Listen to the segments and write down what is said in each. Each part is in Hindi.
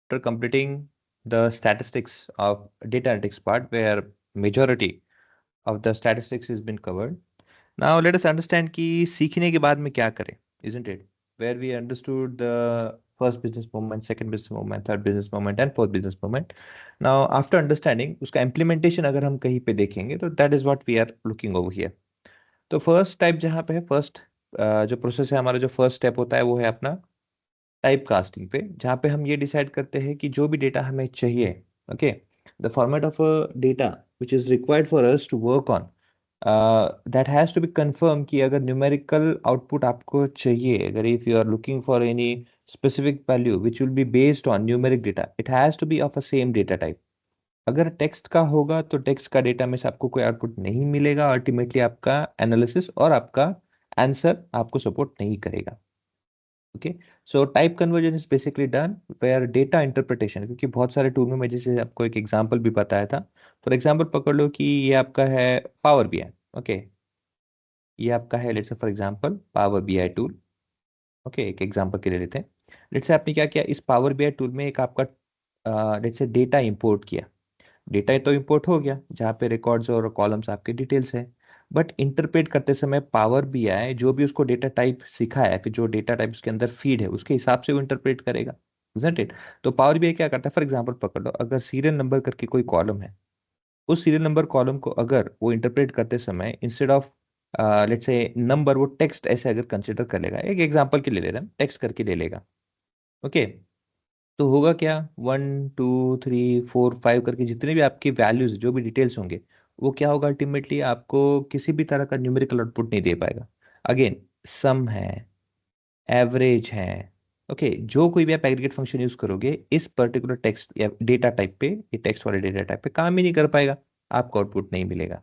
after completing the statistics of data analytics part, where majority of the statistics has been covered. Now let us understand कि सीखने के बाद में क्या करें, isn't it? Where we understood the first business moment, second business moment, third business moment and fourth business moment. Now after understanding उसका implementation अगर हम कहीं पे देखेंगे तो that is what we are looking over here. तो फर्स्ट टाइप जहाँ पे है, फर्स्ट जो प्रोसेस है हमारा, जो फर्स्ट स्टेप होता है वो है अपना टाइप कास्टिंग पे, जहाँ पे हम ये डिसाइड करते हैं कि जो भी डेटा हमें चाहिए, okay, the format of data which is required for us to work on, that has to be confirm कि अगर न्यूमेरिकल आउटपुट आपको चाहिए, अगर if you are looking for any specific value which will be based on numeric data, it has to be of a same data type. अगर टेक्स्ट का होगा तो टेक्स्ट का डेटा में से आपको कोई आउटपुट नहीं मिलेगा, अल्टीमेटली आपका एनालिसिस और आपका आंसर आपको सपोर्ट नहीं करेगा. Okay, so type conversion is basically done where data interpretation, क्योंकि बहुत सारे टूल में मैं जैसे आपको एक एग्जांपल भी बताया था. फॉर एग्जांपल पकड़ लो कि ये आपका है पावर बीआई. ओके, ये आपका है let's say for example power BI tool. Okay, एक एग्जांपल के लिए लेते हैं. लेट्स से आपने क्या किया, इस पावर बीआई टूल में एक आपका लेट्स से डेटा इंपोर्ट किया. डेटा तो इंपोर्ट हो गया जहाँ पे रिकॉर्ड्स और कॉलम्स आपके डिटेल्स है. बट इंटरप्रेट करते समय पावर बीआई जो भी उसको डेटा टाइप सिखाया है, फिर जो डेटा टाइप उसके अंदर फीड है उसके हिसाब से वो इंटरप्रेट करेगा, isn't it? तो पावर बीआई क्या करता है, फॉर एग्जांपल पकड़ लो अगर सीरियल नंबर करके कोई कॉलम है, उस सीरियल नंबर कॉलम को अगर वो इंटरप्रेट करते समय instead of let's say number, वो टेक्स्ट ऐसे अगर कंसिडर कर लेगा, एक एग्जांपल के लिए ले रहे हैं, टेक्स्ट करके ले लेगा. ओके, तो होगा क्या, 1 2 3 4 5 करके जितने भी आपकी वैल्यूज जो भी डिटेल्स होंगे, वो क्या होगा, अल्टीमेटली आपको किसी भी तरह का न्यूमेरिकल आउटपुट नहीं दे पाएगा. अगेन, सम है, एवरेज है, ओके, जो कोई भी आप एग्रीगेट फंक्शन यूज करोगे इस पर्टिकुलर टेक्स्ट या डेटा टाइप पे, ये टेक्स्ट वाले डेटा टाइप पे काम ही नहीं कर पाएगा, आपको आउटपुट नहीं मिलेगा.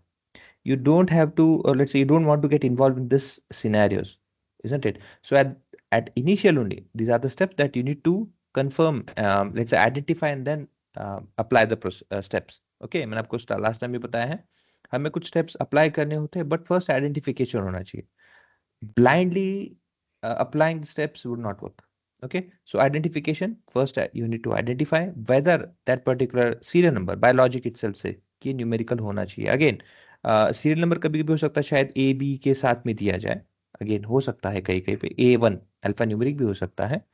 You don't have to, or let's say you don't want to get involved in this scenarios, isn't it? So at initial only, these are the steps that you need to confirm, let's say identify and then apply the steps. Okay, मैंने आपको लास्ट टाइम भी बताया है, हमें कुछ स्टेप्स अप्लाई करने होते हैं, बट फर्स्ट आइडेंटिफिकेशन होना चाहिए. Blindly applying the steps would not work. Okay, so identification first, you need to identify whether that particular serial number by logic itself से कि न्यूमेरिकल होना चाहिए. अगेन, सीरियल नंबर कभी भी हो सकता है शायद ए बी के साथ में दिया जाए, अगेन हो सकता है कहीं कहीं पे A1 अल्फा न्यूमेरिक भी हो सकता है.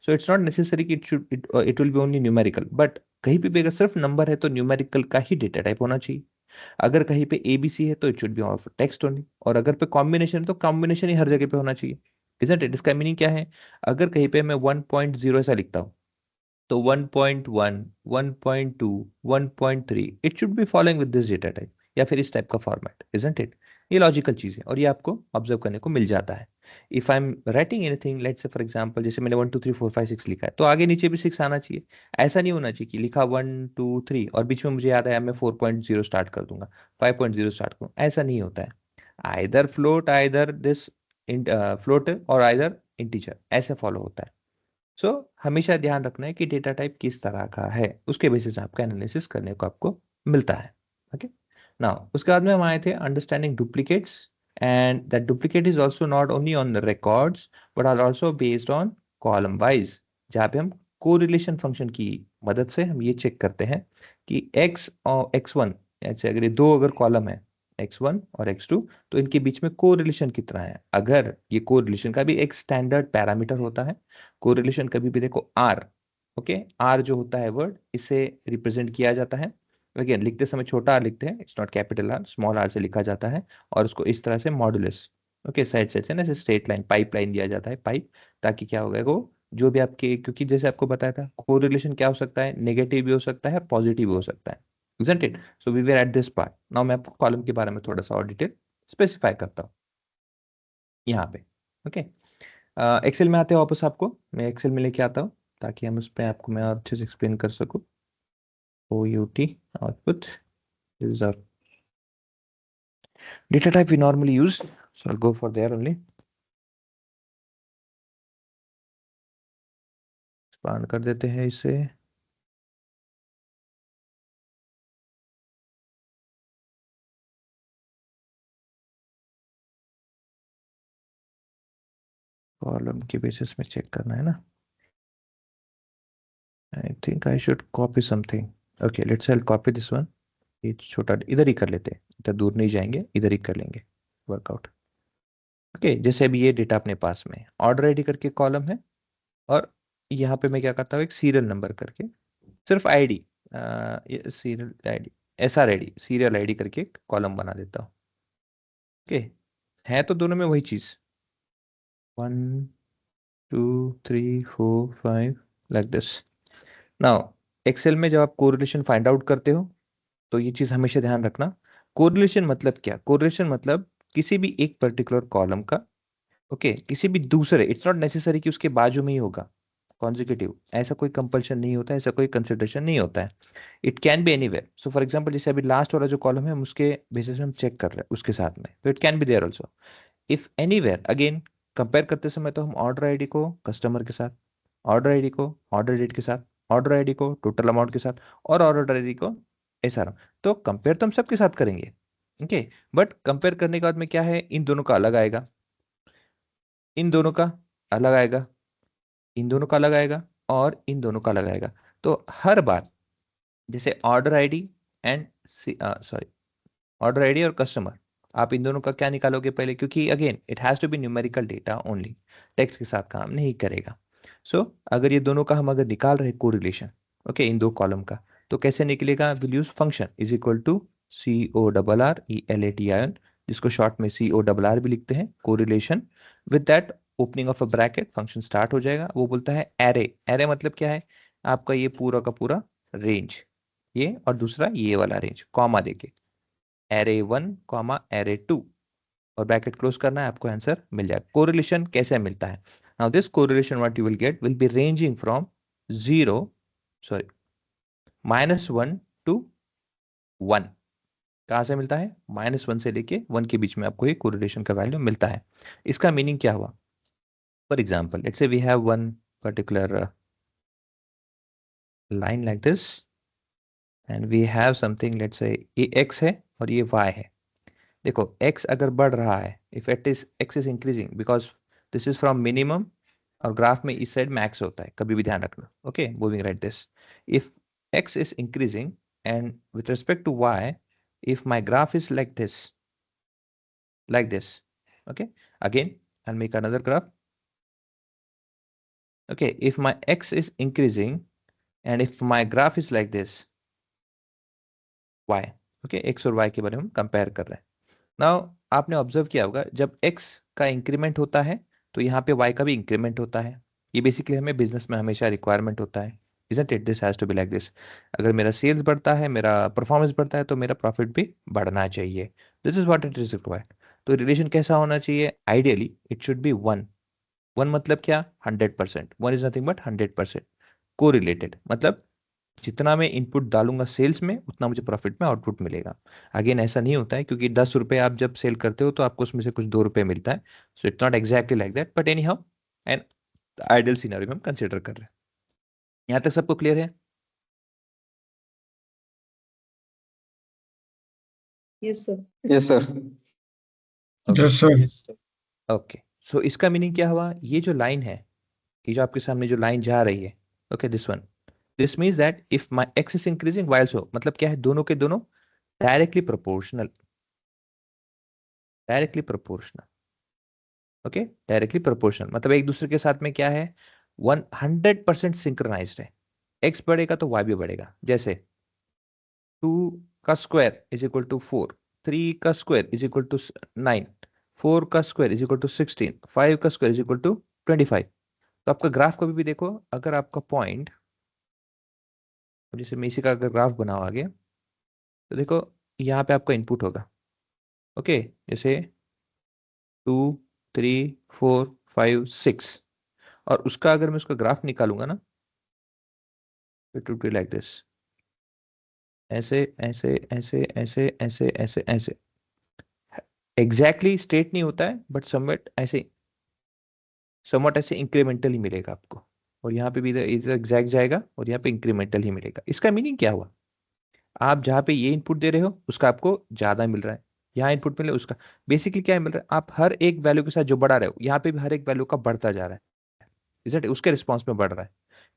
सो इट्स नॉट नेसेसरी कि it will B only numerical, but कहीं पे भी अगर सिर्फ नंबर है तो न्यूमेरिकल का ही डेटा टाइप होना चाहिए. अगर कहीं पे एबीसी है तो it should be of text only, और अगर पे कॉम्बिनेशन है तो कॉम्बिनेशन ही हर जगह पे होना चाहिए. Isn't it? इसका मीनिंग क्या है, अगर कहीं पे मैं 1.0 ऐसा लिखता हूँ तो 1.1 1.2 1.3 it should be following with this data type, या फिर इस टाइप का फॉर्मेट, इजंट इट? ये लॉजिकल चीज है और ये आपको ऑब्जर्व करने को मिल जाता है. If I am writing anything, let's say for example जैसे मैंने 1 2 3 4 5 6 लिखा है तो आगे नीचे भी 6 आना चाहिए. ऐसा नहीं होना चाहिए कि लिखा 1 2 3 और बीच में मुझे याद आया मैं 4.0 स्टार्ट कर दूंगा, 5.0 स्टार्ट करूँ, ऐसा नहीं होता है. Either float, either this float, और आइदर इंटीजर, ऐसे फॉलो होता है. सो हमेशा ध्यान रखना है कि डेटा टाइप किस तरह का है, उसके बेसिस पे आपका एनालिसिस करने को आपको मिलता है. ओके, नाउ उसके बाद में हम आए थे understanding duplicates, and that duplicate is also not only on the records but are also based on column wise, जहाँ पे हम कोरिलेशन फंक्शन की मदद से हम ये चेक करते हैं कि एक्स और x1, अच्छा अगर ये दो अगर कॉलम है x1 और x2, तो इनके बीच में कोरिलेशन कितना है. अगर ये कोरिलेशन का भी एक स्टैंडर्ड पैरामीटर होता है, कोरिलेशन कभी भी देखो आर, ओके, आर जो होता है वर्ड, इसे रिप्रेजेंट किया जाता है. अगेन लिखते समय छोटा आर लिखते हैं, it's not capital R, small R से लिखा जाता है. और उसको इस तरह से मॉडुलस, ओके, साइड साइड से ना ऐसे स्ट्रेट लाइन पाइप लाइन दिया जाता है, पाइप, ताकि क्या होगा वो जो भी आपके, क्योंकि जैसे आपको बताया था कोरिलेशन क्या हो सकता है, नेगेटिव भी हो सकता है, पॉजिटिव भी हो सकता है, isn't it? So we were at this part. Now मैं आपको कॉलम के बारे में थोड़ा सा और डिटेल स्पेसिफाई करता हूँ यहाँ पे. ओके, एक्सेल में आते हैं वापस, आपको मैं एक्सेल में लेके आता हूँ ताकि हम उस पर आपको मैं और अच्छे से एक्सप्लेन कर सकूँ. O U T output is our data type we normally use, so I'll go for there only. Expand कर देते हैं इसे. कॉलम के बेसिस में चेक करना है ना, I think I should copy something. Okay, let's I copy this one. ये छोटा इधर ही कर लेते हैं, इधर दूर नहीं जाएंगे, इधर ही कर लेंगे वर्कआउट. ओके, जैसे अभी ये डेटा अपने पास में ऑर्डर आईडी करके कॉलम है, और यहाँ पे मैं क्या करता हूँ, एक सीरियल नंबर करके, सिर्फ ID, serial ID, SR ID, serial ID करके एक कॉलम बना देता हूँ. ओके, है तो दोनों में वही चीज, 1 2 3 4 5 लाइक दिस. नाउ एक्सेल में जब आप कोरिलेशन फाइंड आउट करते हो, तो ये चीज हमेशा ध्यान रखना. कोरिलेशन मतलब क्या? कोरिलेशन मतलब किसी भी एक पर्टिकुलर कॉलम का, ओके, किसी भी दूसरे, इट्स नॉट नेसेसरी कि उसके बाजू में ही होगा कॉन्जिक्यूटिव, ऐसा कोई कंपल्शन नहीं होता है, ऐसा कोई कंसिडरेशन नहीं होता है. It can B anywhere. So for example, जैसे अभी लास्ट वाला जो कॉलम है, हम उसके बेसिस में हम चेक कर रहे हैं उसके साथ में, तो it can be there also. If anywhere, again compare करते समय तो हम ऑर्डर आईडी को कस्टमर के साथ, ऑर्डर आईडी को ऑर्डर डेट के साथ, ऑर्डर आईडी को टोटल अमाउंट के साथ, और ऑर्डर आईडी को एसआर. तो कंपेयर तो हम सबके साथ करेंगे, ओके. बट कंपेयर करने के बाद में क्या है, इन दोनों का अलग आएगा, इन दोनों का अलग आएगा, इन दोनों का अलग आएगा, और इन दोनों का अलग आएगा. तो हर बार, जैसे order ID and, sorry, order ID और कस्टमर, आप इन दोनों का क्या निकालोगे पहले, क्योंकि again it has to be numerical data only, text के साथ काम नहीं करेगा. सो अगर ये दोनों का हम अगर निकाल रहे कोरिलेशन, ओके, इन दो कॉलम का, तो कैसे निकलेगा? Will use function is equal to CORRELATION, जिसको शॉर्ट में CORR भी लिखते हैं, correlation. With that opening of a bracket, function start हो जाएगा. वो बोलता है एरे. एरे मतलब क्या है? आपका ये पूरा का पूरा रेंज, ये और दूसरा ये वाला रेंज, कॉमा देके, array 1 कॉमा array 2, और ब्रैकेट क्लोज करना है, आपको आंसर मिल जाएगा. कोरिलेशन कैसे मिलता है? Now this correlation what you will gate will be ranging from 0, sorry, -1 to 1. कहाँ से मिलता है? -1 से लेके 1 के बीच में आपको ये कोरिलेशन का वैल्यू मिलता है. इसका मीनिंग क्या हुआ? For example, let's say we have one particular line like this, and we have something, let's say ये x है और ये y है. देखो x अगर बढ़ रहा है, if it is x is increasing, because this is from minimum, और ग्राफ में इस साइड मैक्स होता है, कभी भी ध्यान रखना. Okay, moving right this, if x is increasing and with respect to y, if my graph is like this, okay, again I'll make another graph. Okay, if my x is increasing and if my graph is like this, y, okay, x और y के बारे में हम कंपेयर कर रहे हैं. नाउ आपने ऑब्जर्व किया होगा, जब x का इंक्रीमेंट होता है, तो यहाँ पे y का भी इंक्रीमेंट होता है. ये बेसिकली हमें बिजनेस में हमेशा रिक्वायरमेंट होता है, isn't it? This has to be like this. अगर मेरा सेल्स बढ़ता है, मेरा परफॉर्मेंस बढ़ता है, तो मेरा प्रॉफिट भी बढ़ना चाहिए. This is what it is required. तो रिलेशन कैसा होना चाहिए? Ideally it should be 1. 1 मतलब क्या? 100%. 1 इज नथिंग बट 100% कोरिलेटेड. मतलब जितना मैं इनपुट डालूंगा सेल्स में, उतना मुझे प्रॉफिट में आउटपुट मिलेगा. अगेन ऐसा नहीं होता है, क्योंकि 10 रुपए आप जब सेल करते हो, तो आपको उसमें से कुछ 2 रुपए मिलता है. So it's not exactly like that, but any how an ideal scenario में हम कंसिडर कर रहे हैं. यहाँ तक सबको क्लियर है? Yes sir. Yes sir. Yes sir. Okay, so इसका मीनिंग क्या हुआ? ये जो लाइन है, ये जो आपके सामने जो लाइन जा रही है, okay, this one, this means that if my x is increasing while सो, मतलब क्या है? दोनों के दोनों directly proportional, directly proportional. Okay, directly proportional मतलब एक दूसरे के साथ में क्या है? 100% सिंक्रोनाइज्ड है. एक्स बढ़ेगा तो वाई भी बढ़ेगा. जैसे 2 का स्क्वायर इज इक्वल टू 4, 3 का स्क्वायर इज इक्वल टू 9, 4 का स्क्वायर इज इक्वल टू 16, 5 का स्क्वायर इज इक्वल टू 25. तो आपका ग्राफ कभी भी देखो, अगर आपका पॉइंट, जैसे मेसी का अगर ग्राफ बनाओ आगे, तो देखो यहाँ पे आपका इनपुट होगा. ओके, जैसे 2 3 4 5 6, और उसका अगर मैं उसका ग्राफ निकालूंगा ना, it would be like this, ऐसे ऐसे ऐसे ऐसे ऐसे ऐसे ऐसे. एग्जैक्टली स्ट्रेट नहीं होता है, बट समवट ऐसे इंक्रीमेंटल ही मिलेगा आपको. और यहाँ पे भी इधर एग्जैक्ट जाएगा, और यहाँ पे इंक्रीमेंटल ही मिलेगा. इसका मीनिंग क्या हुआ? आप जहाँ पे ये इनपुट दे रहे हो, उसका आपको ज्यादा मिल रहा है. यहाँ इनपुट मिले उसका, बेसिकली क्या मिल रहा है? आप हर एक वैल्यू के साथ जो बढ़ा रहे हो, यहाँ पे भी हर एक वैल्यू का बढ़ता जा रहा है, इसके रिस्पॉन्स में बढ़ रहा है.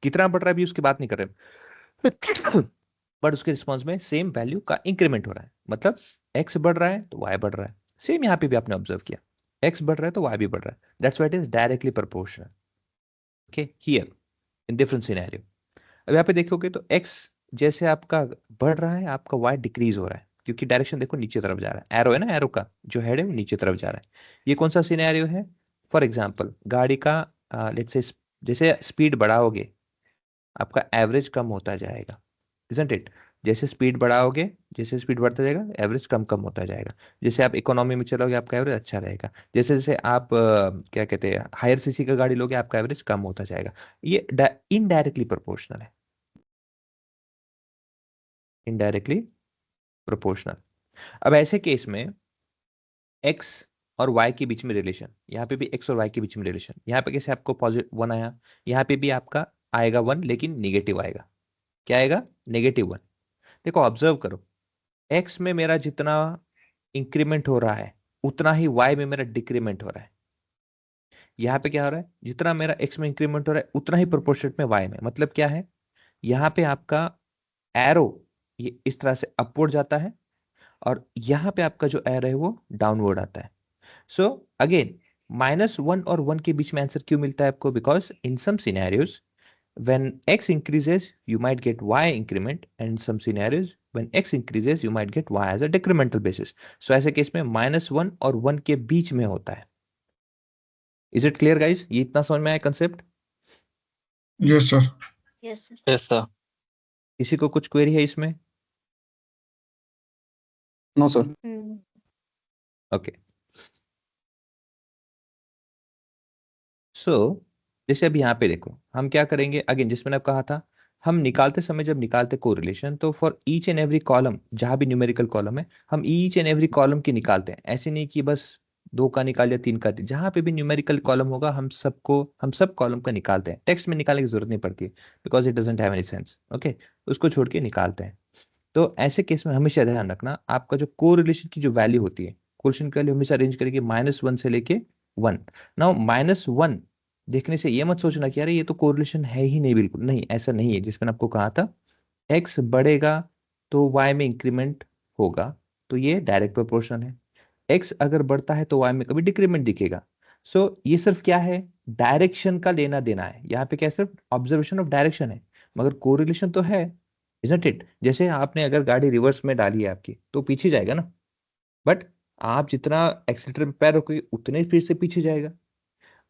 कितना बढ़ रहा है अभी उसकी बात नहीं कर रहे, बट उसके रिस्पॉन्स में सेम वैल्यू का इंक्रीमेंट हो रहा है, मतलब एक्स बढ़ रहा है तो वाई बढ़ रहा है। सेम यहाँ पे भी आपने ऑब्जर्व किया, एक्स बढ़ रहा है तो वाई भी बढ़ रहा है, that's why it is directly proportional. Okay, here in different scenario. अब यहाँ पे देखोगे तो एक्स जैसे आपका बढ़ रहा है, आपका वाई डिक्रीज हो रहा है, क्योंकि डायरेक्शन देखो नीचे तरफ जा रहा है, एरो है ना, एरो का जो हेड है वो नीचे तरफ जा रहा है। ये कौन सा सिनेरियो है? फॉर एग्जाम्पल गाड़ी का लेट्स से जैसे स्पीड बढ़ाओगे आपका एवरेज कम होता जाएगा, इजंट इट? जैसे स्पीड बढ़ाओगे, जैसे स्पीड बढ़ता जाएगा एवरेज कम कम होता जाएगा। जैसे आप इकोनॉमी में चलोगे आपका एवरेज अच्छा रहेगा, जैसे जैसे आप क्या कहते हैं हायर सीसी का गाड़ी लोगे आपका एवरेज कम होता जाएगा। ये इनडायरेक्टली प्रोपोर्शनल है, इनडायरेक्टली प्रोपोर्शनल। अब ऐसे केस में एक्स और वाई के बीच में रिलेशन, यहाँ पे भी एक्स और वाई के बीच में रिलेशन, यहाँ पे कैसे आपको पॉजिटिव वन आया, यहाँ पे भी आपका आएगा वन लेकिन निगेटिव आएगा। क्या आएगा? Negative one. देखो ऑब्जर्व करो, एक्स में मेरा जितना इंक्रीमेंट हो रहा है उतना ही वाई में मेरा डिक्रीमेंट हो रहा है। यहाँ पे क्या हो रहा है, जितना मेरा एक्स में इंक्रीमेंट हो रहा है उतना ही प्रोपोर्शनेट में वाई में, मतलब क्या है, यहाँ पे आपका एरो ये इस तरह से अपवर्ड जाता है और यहाँ पे आपका जो एरो है वो डाउनवर्ड आता है। सो अगेन -1 और 1 के बीच में आंसर क्यों मिलता है आपको? Because in some scenarios when x increases you might get y increment, and in some scenarios when x increases you might get y as a decremental basis. So ऐसे केस में -1 और 1 के बीच में होता है। Is it clear guys? ये इतना समझ में आया concept? Yes sir. Yes sir. Yes sir. किसी को कुछ क्वेरी है इसमें? No sir. ओके, सो जैसे अब यहाँ पे देखो हम क्या करेंगे, अगेन जिसमें मैंने कहा था हम निकालते समय जब निकालते कोरिलेशन तो for each and every column जहां भी न्यूमेरिकल कॉलम है हम ईच एंड एवरी कॉलम की निकालते हैं, ऐसे नहीं कि बस दो का निकाल लिया तीन का, जहां पे भी न्यूमेरिकल कॉलम होगा हम सब कॉलम का निकालते हैं। टेक्स्ट में निकालने की जरूरत नहीं पड़ती है because it doesn't have any sense. Okay, उसको छोड़ के निकालते हैं। तो ऐसे केस में हमेशा ध्यान रखना आपका जो कोरिलेशन की जो वैल्यू होती है, कोरिलेशन की वैल्यू हमेशा रेंज करेगी -1 से लेके 1। नाउ -1 देखने से ये मत सोचना कि यार ये तो कोरिलेशन है ही नहीं, बिल्कुल नहीं, ऐसा नहीं है। जिसमें आपको कहा था एक्स बढ़ेगा तो वाई में इंक्रीमेंट होगा, तो ये डायरेक्ट प्रोपोर्शन है। एक्स अगर बढ़ता है तो वाई में कभी डिक्रीमेंट दिखेगा। सो ये सिर्फ क्या है, डायरेक्शन का लेना देना है। यहाँ पे क्या, सिर्फ ऑब्जर्वेशन ऑफ डायरेक्शन है, मगर कोरिलेशन तो है, इजंट इट? जैसे आपने अगर गाड़ी रिवर्स में डाली है आपकी तो पीछे जाएगा ना, बट आप जितना एक्सीलेटर पे पैर रखोगे उतने स्पीड से पीछे जाएगा।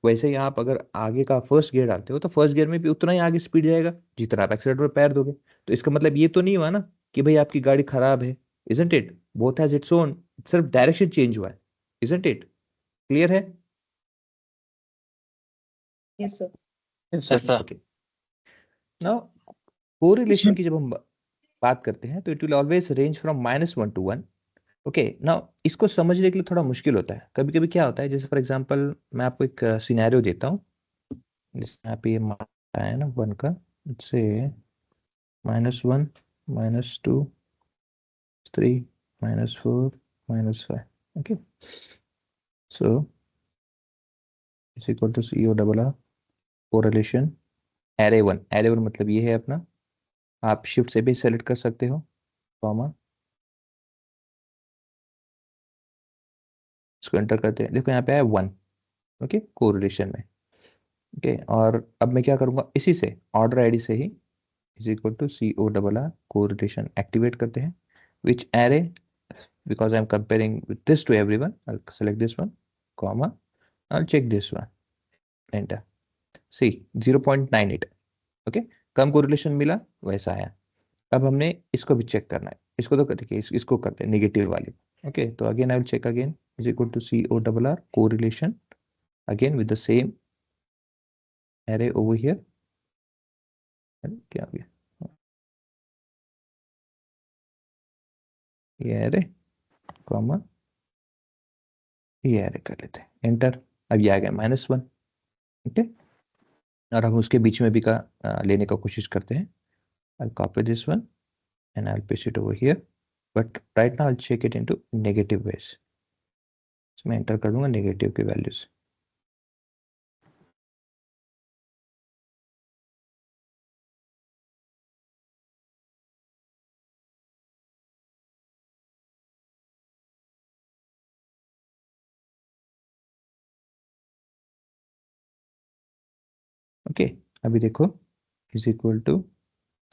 वैसे ही आप अगर आगे का फर्स्ट गियर डालते हो तो फर्स्ट गियर में भी उतना ही आगे स्पीड जाएगा जितना आप एक्सीलेटर पे पैर दोगे। तो इसका मतलब ये तो नहीं हुआ ना कि भाई आपकी गाड़ी खराब है, isn't it? Both has its own, सिर्फ डायरेक्शन चेंज हुआ है, इजंट इट? क्लियर है? Yes sir. Yes sir. Okay, now correlation की जब हम बात करते हैं तो it will always range from -1 to 1। Okay, now इसको समझने के लिए थोड़ा मुश्किल होता है। कभी कभी क्या होता है, जैसे फॉर एग्जांपल मैं आपको एक सिनेरियो देता हूँ, जैसे यहाँ पे ये माना है ना 1 का, से -1 -2 3 -4 -5। Okay, so is equal to C O double R correlation array 1। Array 1 मतलब ये है अपना, आप शिफ्ट से भी सेलेक्ट कर सकते हो, कॉमा, इसको एंटर करते हैं, देखो यहाँ पे है 1। ओके, कोरिलेशन में। ओके, और अब मैं क्या करूंगा, इसी से ऑर्डर आईडी से ही is equal to C O double R correlation activate करते हैं, which array, because I'm comparing with this to everyone, I'll select this one, comma, I'll check this one, enter, see 0.98। Okay, come correlation मिला, वैसा आया। अब हमने इसको भी चेक करना है, इसको तो देखिए इसको करते हैं नेगेटिव वाली। ओके, तो again I will check again is equal to C O double R correlation again with the same array over here. क्या हो गया, ये एरे, कॉमा, ये एरे कर लेते हैं, एंटर। अब ये आ गया -1। ओके, और हम उसके बीच में भी का लेने का कोशिश करते हैं। I'll copy this one and I'll paste it over here, but right now I'll check it into negative ways। इसमें एंटर कर दूंगा नेगेटिव की वैल्यूज। ओके अभी देखो इज इक्वल टू,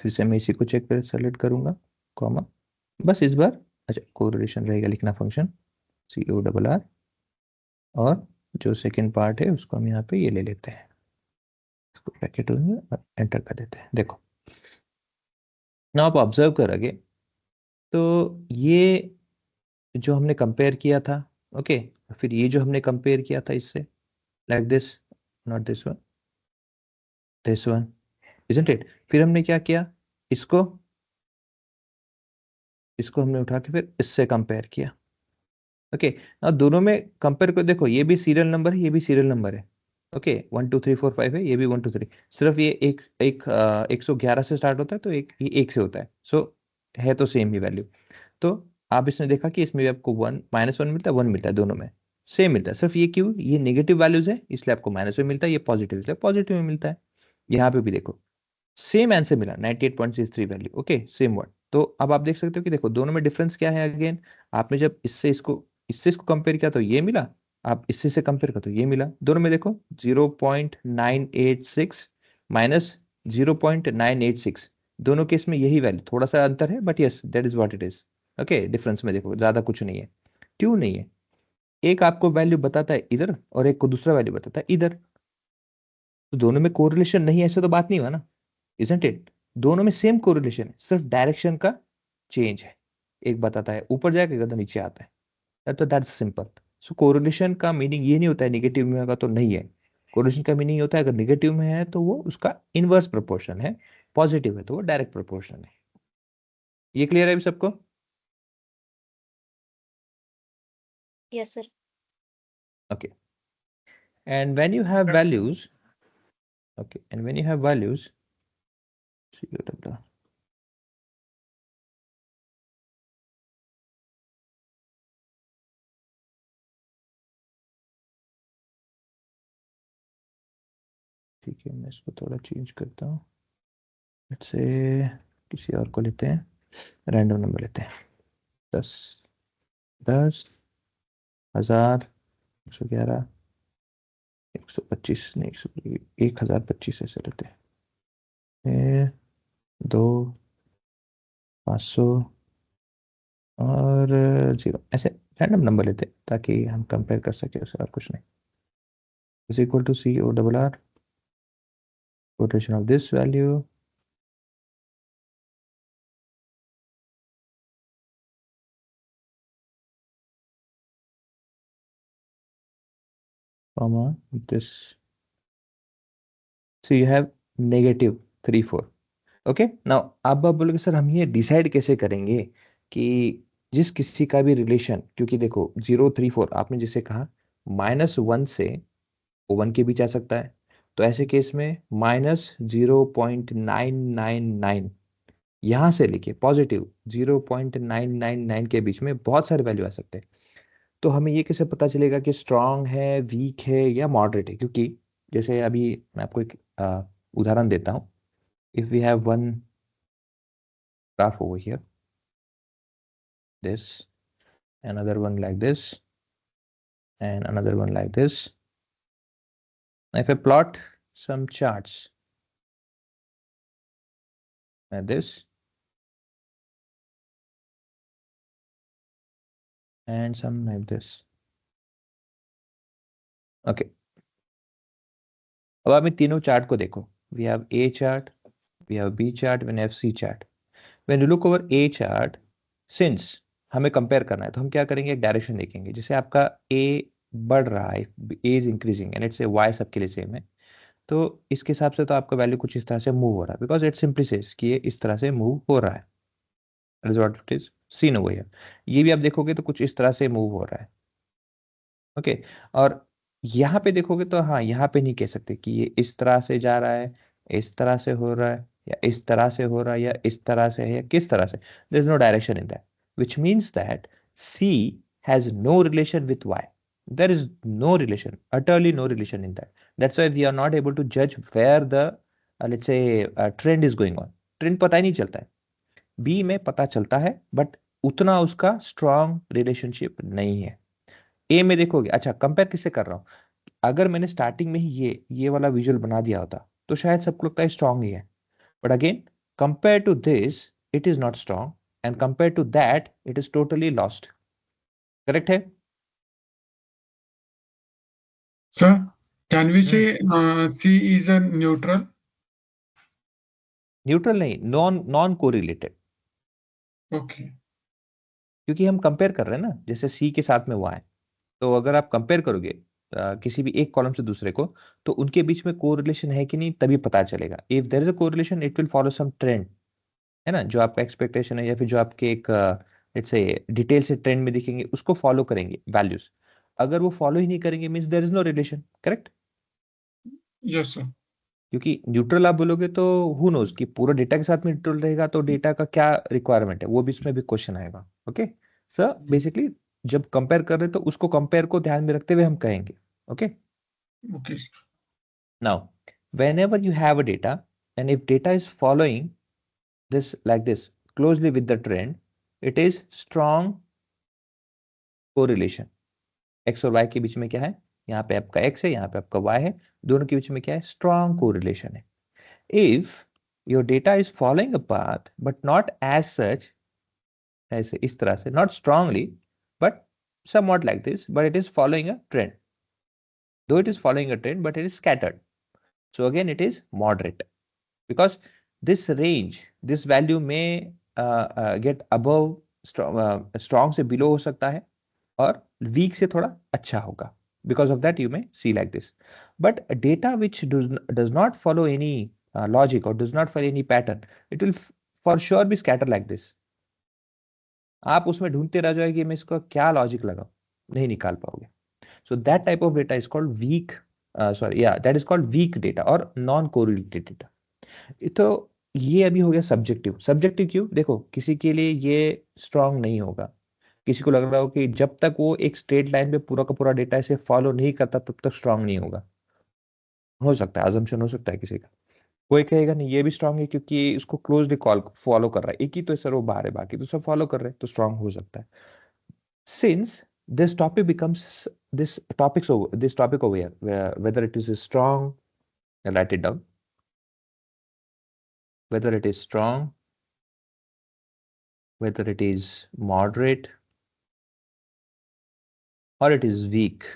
फिर से मैं इसी को चेक कर सेलेक्ट करूंगा कॉमा, बस इस बार अच्छा कोरिलेशन रहेगा लिखना फंक्शन CORR, और जो सेकंड पार्ट है उसको हम यहाँ पे ये ले लेते हैं, इसको ब्रैकेट में और एंटर कर देते हैं। देखो ना आप ऑब्जर्व करोगे तो ये जो हमने कंपेयर किया था, ओके, फिर ये जो हमने कंपेयर किया था इससे, like this, not this one, isn't it. फिर हमने क्या किया, इसको इसको हमने उठा के फिर इससे कंपेयर किया। ओके अब दोनों में कंपेयर कर देखो, ये भी सीरियल नंबर है, ये भी सीरियल नंबर है। ओके 1 2 3 4 5 है, ये भी 1 2 3, सिर्फ ये एक एक 111 से स्टार्ट होता है, तो एक ये एक से होता है। सो है तो सेम ही वैल्यू। तो आप इसने देखा कि इसमें भी आपको -1 मिलता है, 1 मिलता है, दोनों में सेम मिलता है। सिर्फ ये क्यों, ये नेगेटिव वैल्यूज है इसलिए आपको -1 मिलता है, ये पॉजिटिव इसलिए पॉजिटिव में मिलता है। यहाँ पे भी देखो सेम आंसर मिला 98.63 वैल्यू, ओके सेम वर्ड। तो अब आप देख सकते हो कि देखो दोनों में डिफरेंस क्या है। अगेन आपने जब इससे इसको कंपेयर किया तो ये मिला, आप इससे से कंपेयर कर तो ये मिला। दोनों में देखो 0.986 -0.986, दोनों केस में यही वैल्यू, थोड़ा सा अंतर है but yes that is what it is. Okay difference में देखो ज्यादा कुछ नहीं है। क्यों नहीं है, एक आपको वैल्यू बताता है इधर और एक को दूसरा वैल्यू बताता है इधर, तो दोनों में कोरिलेशन नहीं है ऐसा तो बात नहीं हुआ ना, इजंट इट। दोनों में सेम कोरिलेशन है, सिर्फ डायरेक्शन का चेंज है, एक बताता है ऊपर जाएगा एक तो नीचे आता है, तो दैट्स सिंपल। सो कोरिलेशन का मीनिंग ये नहीं होता है नेगेटिव में होगा तो नहीं है। कोरिलेशन का मीनिंग होता है अगर नेगेटिव में है तो वो उसका इनवर्स प्रोपोर्शन है, पॉजिटिव है तो वो डायरेक्ट प्रोपोर्शन है। ये क्लियर है अभी सबको? Yes, sir. Okay and when you have values, okay and when you have values, ठीक है मैं इसको थोड़ा चेंज करता हूँ, से किसी और को लेते हैं, रैंडम नंबर लेते हैं, 10 10,000 111 125 नहीं 1,025 ऐसे लेते हैं, 2 500 और 0 ऐसे रैंडम नंबर लेते हैं ताकि हम कंपेयर कर सके उसे, और कुछ नहीं। Is equal to CORR, quotation of this value comma this, so you have -3 4। Okay now अब आप बोलोगे सर हम ये डिसाइड कैसे करेंगे कि जिस किसी का भी रिलेशन, क्योंकि देखो 0 3 4 आपने जिसे कहा -1 से वो 1 के बीच आ सकता है, तो ऐसे केस में -0.999 यहां से लेके पॉजिटिव 0.999 के बीच में बहुत सारे वैल्यू आ सकते हैं। तो हमें ये कैसे पता चलेगा कि स्ट्रांग है, वीक है या मॉडरेट है? क्योंकि जैसे अभी मैं आपको एक उदाहरण देता हूँ। If we have one graph over here, this, another one like this, and another one like this. Now if I plot some charts like this and some like this, okay, अब आप इन तीनों चार्ट को देखो, we have A chart, we have B chart, we have C chart. When you look over A chart, since हमें कंपेयर करना है तो हम क्या करेंगे, एक डायरेक्शन देखेंगे। जैसे आपका A बढ़ रहा है, A is increasing and it's Y सबके लिए सेम है, तो इसके हिसाब से तो आपका वैल्यू कुछ इस तरह से मूव हो रहा है, बिकॉज इट सिंपली सेज कि ये इस तरह से मूव हो रहा है। That is what it is seen over here. ये भी आप देखोगे तो कुछ इस तरह से मूव हो रहा है, ओके। और यहाँ पे देखोगे तो हाँ यहाँ पे नहीं कह सकते कि ये इस तरह से जा रहा है, इस तरह से हो रहा है, या इस तरह से हो रहा है, या इस तरह से है, या किस तरह से। There is no direction in that, which means that C has no relation with Y. There is no relation, utterly no relation in that. That's why we are not able to judge where the let's say trend is going on. Trend पता ही नहीं चलता है। बी में पता चलता है बट उतना उसका स्ट्रॉन्ग रिलेशनशिप नहीं है। ए में देखोगे, अच्छा कंपेयर किससे कर रहा हूं, अगर मैंने स्टार्टिंग में ही ये वाला विजुअल बना दिया होता तो शायद सबको लगता है स्ट्रांग ही है, but again compare to this it is not strong, and compare to that it is totally lost. Correct है? Sir, can we say C is a neutral? Neutral नहीं, नॉन नॉन कोरिलेटेड, Okay. क्योंकि हम कंपेयर कर रहे हैं ना, जैसे सी के साथ में हुआ है, तो अगर आप कंपेयर करोगे किसी भी एक कॉलम से दूसरे को, तो उनके बीच में कोरिलेशन है कि नहीं तभी पता चलेगा। If there is a correlation it will follow some trend, है ना, जो आपका एक्सपेक्टेशन है या फिर जो आपके एक लेट्स से डिटेल से ट्रेंड में दिखेंगे उसको फॉलो करेंगे वैल्यूज। अगर वो फॉलो ही नहीं करेंगे means there is no relation. Correct? Yes, sir. क्योंकि न्यूट्रल आप बोलोगे तो हु नोज कि पूरा डेटा के साथ में न्यूट्रल रहेगा तो डेटा का क्या रिक्वायरमेंट है, वो भी इसमें भी क्वेश्चन आएगा। ओके सर, बेसिकली जब कंपेयर कर रहे हैं तो उसको कंपेयर को ध्यान में रखते हुए हम कहेंगे। Okay Okay, sir. now whenever you have a data and if data is following this like this closely with the trend, it is strong correlation। x और y के बीच में क्या है, यहाँ पे आपका x है, यहाँ पे आपका y है, दोनों के बीच में क्या है, strong correlation है। If your data is following a path but not as such, ऐसे इस तरह से, not strongly but somewhat like this, but it is following a trend, though it is following a trend but it is scattered, so again it is moderate, because this range, this value may get above strong से below हो सकता है और weak से थोड़ा अच्छा होगा, because of that you may see like this। but data which does not follow any logic or does not follow any pattern, it will for sure be scattered like this। आप उसमें ढूंढते रह जाओगे कि मैं इसका क्या लॉजिक लगाऊं, नहीं निकाल पाओगे। so that type of data is called weak, that is called weak data और non correlated data। तो ये अभी हो गया सब्जेक्टिव। सब्जेक्टिव क्यों? देखो किसी के लिए ये स्ट्रांग नहीं होगा, किसी को लग रहा हो कि जब तक वो एक स्ट्रेट लाइन पे पूरा का पूरा डेटा ऐसे फॉलो नहीं करता तब तक स्ट्रांग नहीं होगा। हो सकता है, अजम्पशन हो सकता है किसी का। कोई कहेगा नहीं ये भी स्ट्रांग है क्योंकि इसको क्लोजली कॉल फॉलो कर रहा है, एक ही तो सर वो बाहर है, बाकी तो सब फॉलो कर रहे हैं, तो स्ट्रांग हो सकता है। Since this topic becomes this topic over here, whether it is strong, write it down, whether it is strong, whether it is moderate, or it is weak.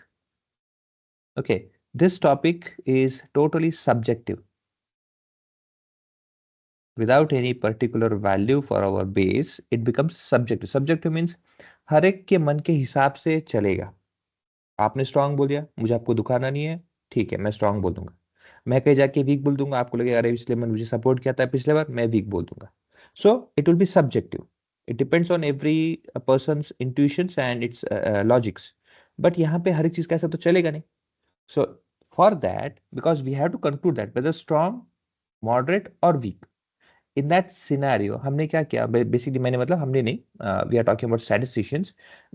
Okay, this topic is totally subjective without any particular value for our base, it becomes subjective। Subjective means हर एक के मन के हिसाब से चलेगा। आपने स्ट्रांग बोल दिया, मुझे आपको दुखाना नहीं है, ठीक है मैं स्ट्रांग बोल दूंगा। मैं कहीं जाके वीक बोल दूंगा, आपको लगेगा अरे इसलिए मैंने मुझे सपोर्ट किया था पिछले बार, मैं वीक बोल दूंगा। So it will be subjective, it depends on every persons intuitions and it's logics. But यहाँ पे हर एक चीज का ऐसा तो चलेगा नहीं। So for that, because we have to conclude that whether strong, moderate or weak, in that scenario हमने क्या किया, basically मैंने मतलब हमने नहीं, we are talking about statisticians,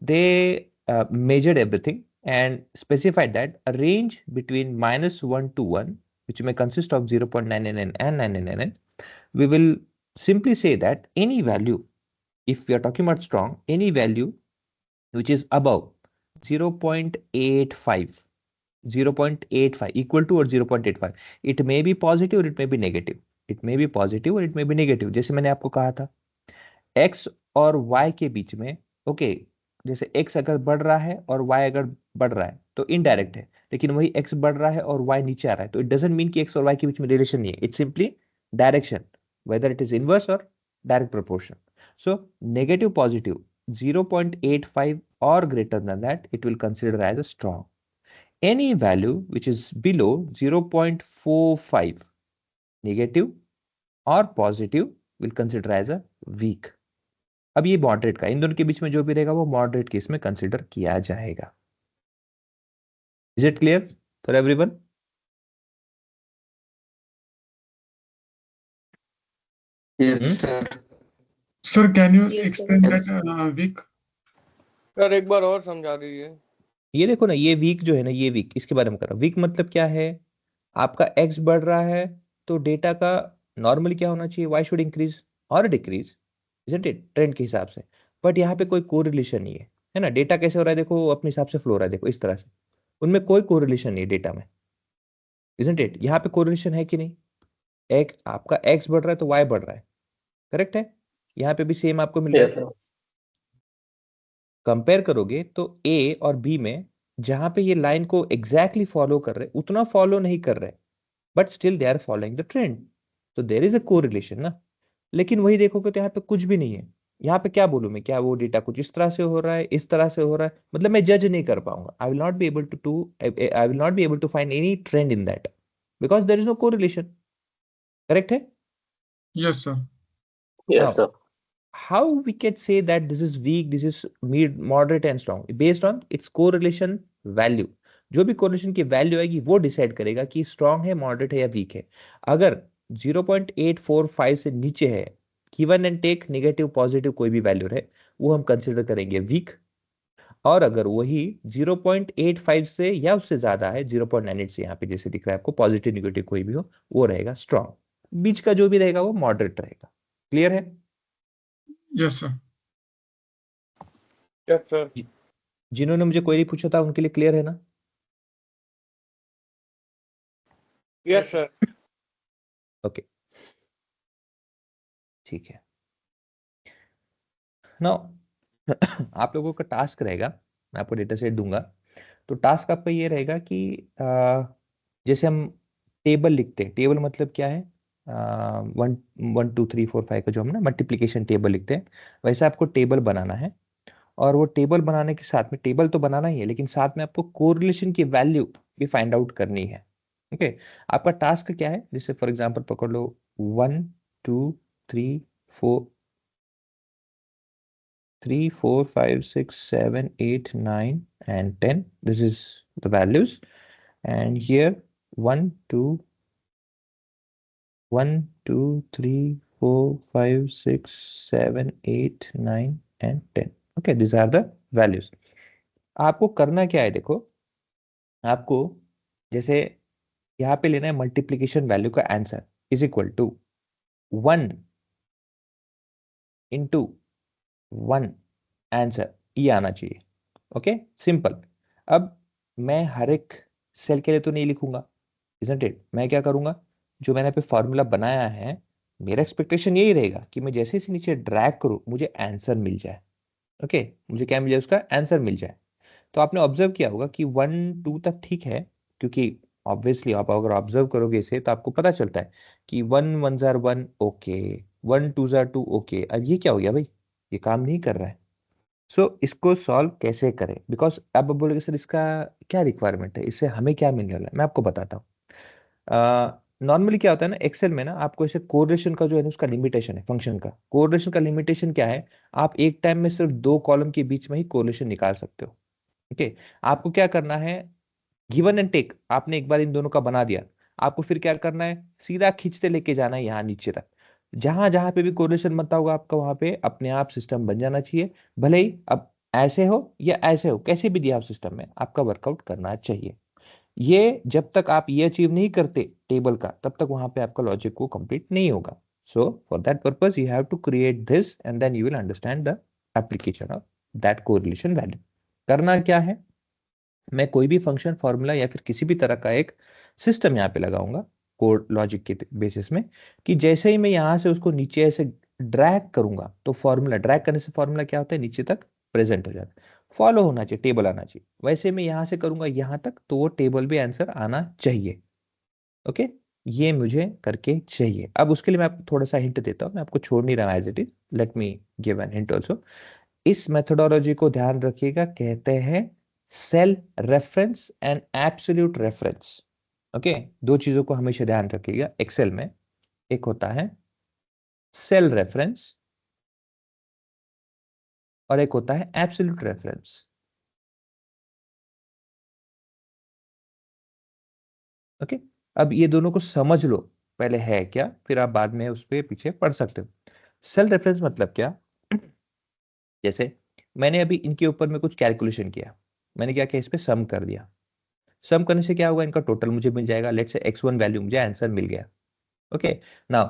they measured everything and specified that a range between -1 to 1, which may consist of 0.999 and 999, we will simply say that any value, if we are talking about strong, any value which is above 0.85, 0.85 equal to or 0.85, it may be positive or it may be negative, it may be positive or it may be negative। जैसे मैंने आपको कहा था x और y के बीच में, ओके जैसे x अगर बढ़ रहा है और y अगर बढ़ रहा है तो इनडायरेक्ट है, लेकिन वही x बढ़ रहा है और y नीचे आ रहा है तो इट डजंट मीन कि x और y के बीच में रिलेशन नहीं है, it's simply direction, whether it is inverse और direct proportion. So negative positive 0.85 or greater than that it will consider as a strong। any value which is below 0.45 negative or positive will consider as a weak। अब ये मॉडरेट का, इन दोनों के बीच में जो भी रहेगा वो मॉडरेट केस में कंसिडर किया जाएगा। Is it clear for everyone? Yes, sir. Sir, can you Yes, sir. explain that weak? Sir एक बार और समझा दीजिए। ये देखो ना, ये वीक जो है ना, ये वीक इसके बारे में कर रहा हूं। वीक मतलब क्या है, आपका एक्स बढ़ रहा है तो डेटा का नॉर्मली क्या होना चाहिए, वाई शुड इंक्रीज और डिक्रीज, इजंट इट, ट्रेंड के हिसाब से। बट यहाँ पे कोई कोरिलेशन नहीं है ना, डेटा कैसे हो रहा है देखो, वो अपने हिसाब से फ्लो हो रहा है, देखो इस तरह से, उनमें कोई कोरिलेशन नहीं है डेटा में, इजंट इट। यहाँ पे कोरिलेशन है कि नहीं, एक आपका x बढ़ रहा है तो y बढ़ रहा है, करेक्ट है? यहाँ पे भी सेम आपको मिल रहा Yes, है। sir. कंपेयर करोगे तो A और B में जहां पे ये लाइन को एग्जैक्टली फॉलो कर रहे, उतना फॉलो नहीं कर रहे, but still they are following the trend, तो देयर इज अ कोरिलेशन ना। लेकिन वही देखोगे तो यहाँ पे कुछ भी नहीं है। यहाँ पे क्या बोलूं मैं, क्या वो डेटा कुछ इस तरह से हो रहा है, इस तरह से हो रहा है, मतलब मैं जज नहीं कर पाऊंगा। I will not be able to I will not be able to find any trend in that, because there is no correlation, correct है? Yes, sir. Yes, now sir. how we can say that this is weak, this is mid, moderate and strong based on its correlation value। जो भी correlation की वैल्यू आएगी वो डिसाइड करेगा कि स्ट्रांग है, मॉडरेट है या वीक है। अगर 0.845 से नीचे है, given and take negative positive कोई भी वैल्यू रहे, वो हम कंसिडर करेंगे वीक। और अगर वही 0.85 से या उससे ज्यादा है, 0.98 से यहाँ पे जैसे दिख रहा है आपको, पॉजिटिव नेगेटिव कोई भी हो, वो रहेगा स्ट्रांग। बीच का जो भी रहेगा वो मॉडरेट रहेगा। क्लियर है? Yes, sir. Yes sir. जिन्होंने मुझे क्वेरी पूछा था उनके लिए क्लियर है ना? Yes sir. ओके, ठीक है। नाउ आप लोगों का टास्क रहेगा, मैं आपको डेटा सेट दूंगा, तो टास्क आपका ये रहेगा कि जैसे हम टेबल लिखते हैं, टेबल मतलब क्या है, 1 1 2 3 4 5 का जो हम ना मल्टीप्लीकेशन टेबल लिखते हैं, वैसे आपको टेबल बनाना है। और वो टेबल बनाने के साथ में, टेबल तो बनाना ही है, लेकिन साथ में आपको कोरिलेशन की वैल्यू भी फाइंड आउट करनी है। ओके, आपका टास्क क्या है, जैसे फॉर एग्जांपल पकड़ लो 1 2 3 4 3 4 5 6 7 8 9 and 10, this is the values, and here 1 2 1 2 3 4 5 6 7 8 9 and 10। okay, these are the values। आपको करना क्या है, देखो आपको जैसे यहाँ पे लेना है मल्टीप्लीकेशन वैल्यू का answer is equal to 1 × 1 answer, ये आना चाहिए। Okay, simple. अब मैं हर एक सेल के लिए तो नहीं लिखूंगा, इजंट इट? मैं क्या करूंगा, जो मैंने पे फॉर्मूला बनाया है, मेरा एक्सपेक्टेशन यही रहेगा कि मैं जैसे इसे नीचे ड्रैग करूं मुझे आंसर मिल जाए। ओके, मुझे क्या मिल जाए, उसका आंसर मिल जाए। तो आपने ऑब्जर्व किया होगा कि 1 2 तक ठीक है, क्योंकि ऑब्वियसली आप अगर ऑब्जर्व करोगे इसे तो आपको पता चलता है कि 1 1 ओके, 1 2 ओके। अब ये क्या हो गया भाई, ये काम नहीं कर रहा है। सो इसको सॉल्व कैसे करें, बिकॉज अब बोलोगे सर इसका क्या रिक्वायरमेंट है, इससे हमें क्या मिलने वाला है, मैं आपको बताता हूँ। नॉर्मली क्या होता है ना, एक्सेल में ना आपको ऐसे कोरिलेशन का जो है ना उसका लिमिटेशन है, फंक्शन का कोरिलेशन का लिमिटेशन क्या है, आप एक टाइम में सिर्फ दो कॉलम के बीच में ही कोरिलेशन निकाल सकते हो। ओके, आपको क्या करना है, गिवन एंड टेक आपने एक बार इन दोनों का बना दिया, आपको फिर क्या करना है, सीधा खींचते लेके जाना है यहाँ नीचे तक। जहां जहां पे भी कोरिलेशन बनता होगा आपका, वहां पे अपने आप सिस्टम बन जाना चाहिए। भले ही अब ऐसे हो या ऐसे हो, कैसे भी दिया हो सिस्टम में, आपका वर्कआउट करना चाहिए। ये जब तक आप ये अचीव नहीं करते टेबल का, तब तक वहां पे आपका लॉजिक को कंप्लीट नहीं होगा। So for that purpose you have to create this and then you will understand the application of that correlation value. करना क्या है, मैं कोई भी फंक्शन फॉर्मूला या फिर किसी भी तरह का एक सिस्टम यहाँ पे लगाऊंगा कोड लॉजिक के बेसिस में, कि जैसे ही मैं यहाँ से उसको नीचे ऐसे ड्रैग करूंगा तो फॉर्मूला, ड्रैग करने से फॉर्मूला क्या होता है, नीचे तक प्रेजेंट हो जाता है, फॉलो होना चाहिए, टेबल आना चाहिए। वैसे मैं यहाँ से करूंगा यहाँ तक तो वो टेबल भी आंसर आना चाहिए। ओके, ये मुझे करके चाहिए। अब उसके लिए मैं आपको थोड़ा सा हिंट देता हूँ, मैं आपको छोड़ नहीं रहा as it is, let me give an hint also. इस मेथोडोलॉजी को ध्यान रखिएगा, कहते हैं cell reference and absolute reference. Okay, दो चीजों को हमेशा ध्यान रखिएगा एक्सेल में, एक होता है सेल रेफरेंस और एक होता है एब्सोल्यूट रेफरेंस। ओके, अब ये दोनों को समझ लो पहले है क्या, फिर आप बाद में उस पर पीछे पढ़ सकते हो। सेल रेफरेंस मतलब क्या, जैसे मैंने अभी इनके ऊपर में कुछ कैलकुलेशन किया, मैंने क्या किया, इस पे सम कर दिया। सम करने से क्या होगा, इनका टोटल मुझे मिल जाएगा, लेट्स से x1 वैल्यू मुझे आंसर मिल गया। ओके, नाउ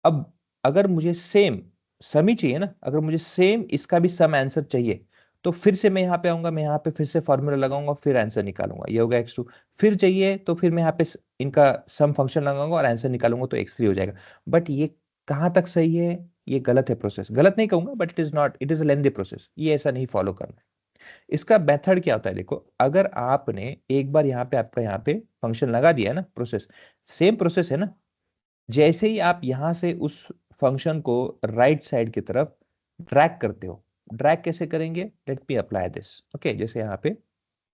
अब अगर मुझे सेम सम ही चाहिए ना, अगर मुझे सेम इसका भी सम आंसर चाहिए, तो फिर से मैं यहाँ पे आऊंगा, मैं यहाँ पे फिर से फॉर्मूला लगाऊंगा, फिर आंसर निकालूंगा, ये होगा x2। फिर चाहिए तो फिर मैं यहाँ पे इनका सम फंक्शन लगाऊंगा और आंसर निकालूंगा तो x3 हो जाएगा। बट ये कहाँ तक सही है? ये गलत है प्रोसेस, गलत नहीं कहूंगा but it is not, it is a lengthy process, ये ऐसा नहीं फॉलो करना है। इसका मेथड क्या होता है, देखो अगर आपने एक बार यहाँ पे आपका यहाँ पे फंक्शन लगा दिया है ना, प्रोसेस सेम प्रोसेस है ना, जैसे ही आप यहां से उस फंक्शन को राइट साइड की तरफ ड्रैग करते हो, ड्रैग कैसे करेंगे, let me apply this. Okay, जैसे यहाँ पे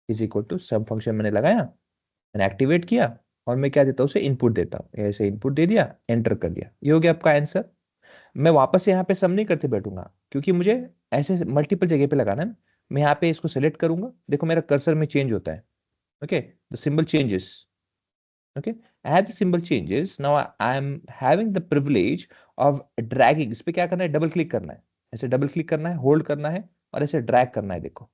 is equal to some function मैंने लगाया, मैंने एक्टिवेट किया और मैं क्या देता हूँ, उसे इनपुट देता हूँ, ऐसे इनपुट दे दिया, एंटर कर दिया, ये हो गया आपका आंसर। मैं वापस से यहाँ पे सम नहीं करते बैठूंगा, क्योंकि मुझे ऐसे मल्टीपल जगह पे लगाना है ना। मैं यहाँ पे इसको सेलेक्ट करूंगा, देखो मेरा कर्सर में चेंज होता है। Okay, the symbol changes. Okay, as the symbol changes, now I am having the privilege of dragging। इस पे क्या करना है, डबल क्लिक करना है, ऐसे डबल क्लिक करना है, होल्ड करना है और ऐसे ड्रैग करना है। देखो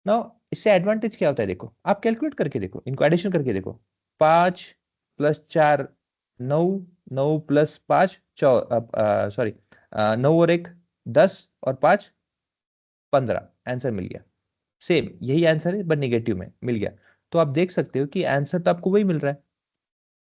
नाउ इससे एडवांटेज क्या होता है, देखो आप कैलकुलेट करके देखो, इनको एडिशन करके देखो। 5 + 4 9, 9 + 5 सॉरी 9 और 1 10 और 5 15, आंसर मिल गया। सेम यही आंसर है बट निगेटिव में मिल गया। तो आप देख सकते हो कि आंसर तो आपको वही मिल रहा है,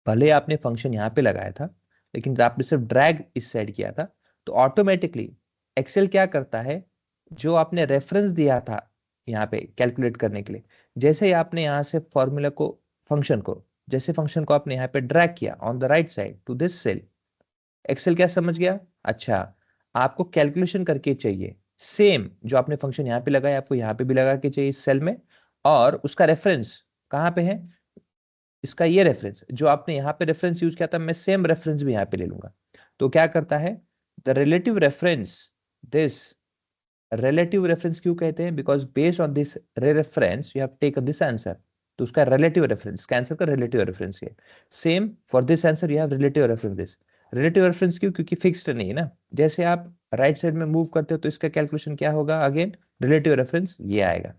भले आपने फंक्शन यहाँ पे लगाया था, लेकिन आपने सिर्फ ड्रैग इस साइड किया था। तो ऑटोमेटिकली एक्सेल क्या करता है, जो आपने रेफरेंस दिया था यहाँ पे कैलकुलेट करने के लिए, जैसे ही आपने यहाँ से फॉर्मूला को, फंक्शन को, जैसे फंक्शन को आपने यहाँ पे ड्रैग किया on the right side to this cell, Excel क्या समझ गया, अच्छा आपको कैलकुलेशन करके चाहिए सेम जो आपने फंक्शन यहाँ पे लगाया, आपको यहाँ पे भी लगा के चाहिए इस सेल में, और उसका रेफरेंस कहाँ पे है, इसका ये रेफरेंस जो आपने यहाँ पे रेफरेंस यूज किया था, मैं सेम रेफरेंस भी यहाँ पे ले लूंगा। तो क्या करता है, the relative reference, this relative reference क्यों कहते हैं, because based on this reference you have taken this answer. तो उसका रिलेटिव रेफरेंस, कैंसर का रिलेटिव रेफरेंस है। Same for this answer you have relative reference this. Relative reference क्यों, क्योंकि फिक्स्ड नहीं है ना, जैसे आप राइट साइड में मूव करते हो तो इसका कैलकुलेशन क्या होगा, अगेन रिलेटिव रेफरेंस ये आएगा।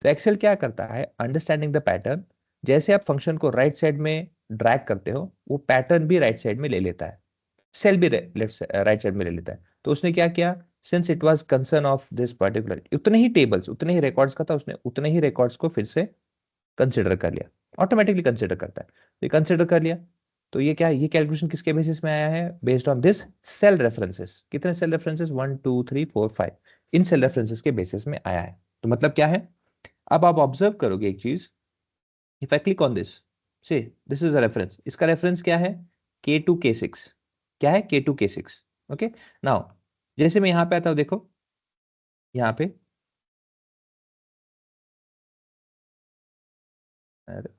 तो एक्सेल क्या करता है, अंडरस्टैंडिंग द पैटर्न, जैसे आप फंक्शन को राइट साइड में ड्रैग करते हो, वो पैटर्न भी राइट साइड में ले लेता है, सेल भी लेफ्ट राइट साइड में ले लेता है। तो उसने क्या किया, since it was concern of this particular, उतने ही टेबल्स उतने ही रिकॉर्ड्स का था, उसने उतने ही रिकॉर्ड्स को फिर से कंसिडर कर लिया, ऑटोमेटिकली कंसिडर करता है, तो कंसिडर कर लिया। तो ये क्या है, ये कैलकुलेशन किसके बेसिस में आया है, based on this cell references. कितने cell references, 1 2 3 4 5, in cell references के बेसिस में आया है। तो मतलब क्या है, अब आप ऑब्जर्व करोगे एक चीज, if I click on this, see this is a reference, इसका रेफरेंस क्या है, K2 K6, क्या है K2 K6। ओके, नाउ जैसे मैं यहां पे आता हूं, देखो यहाँ पे, अरे,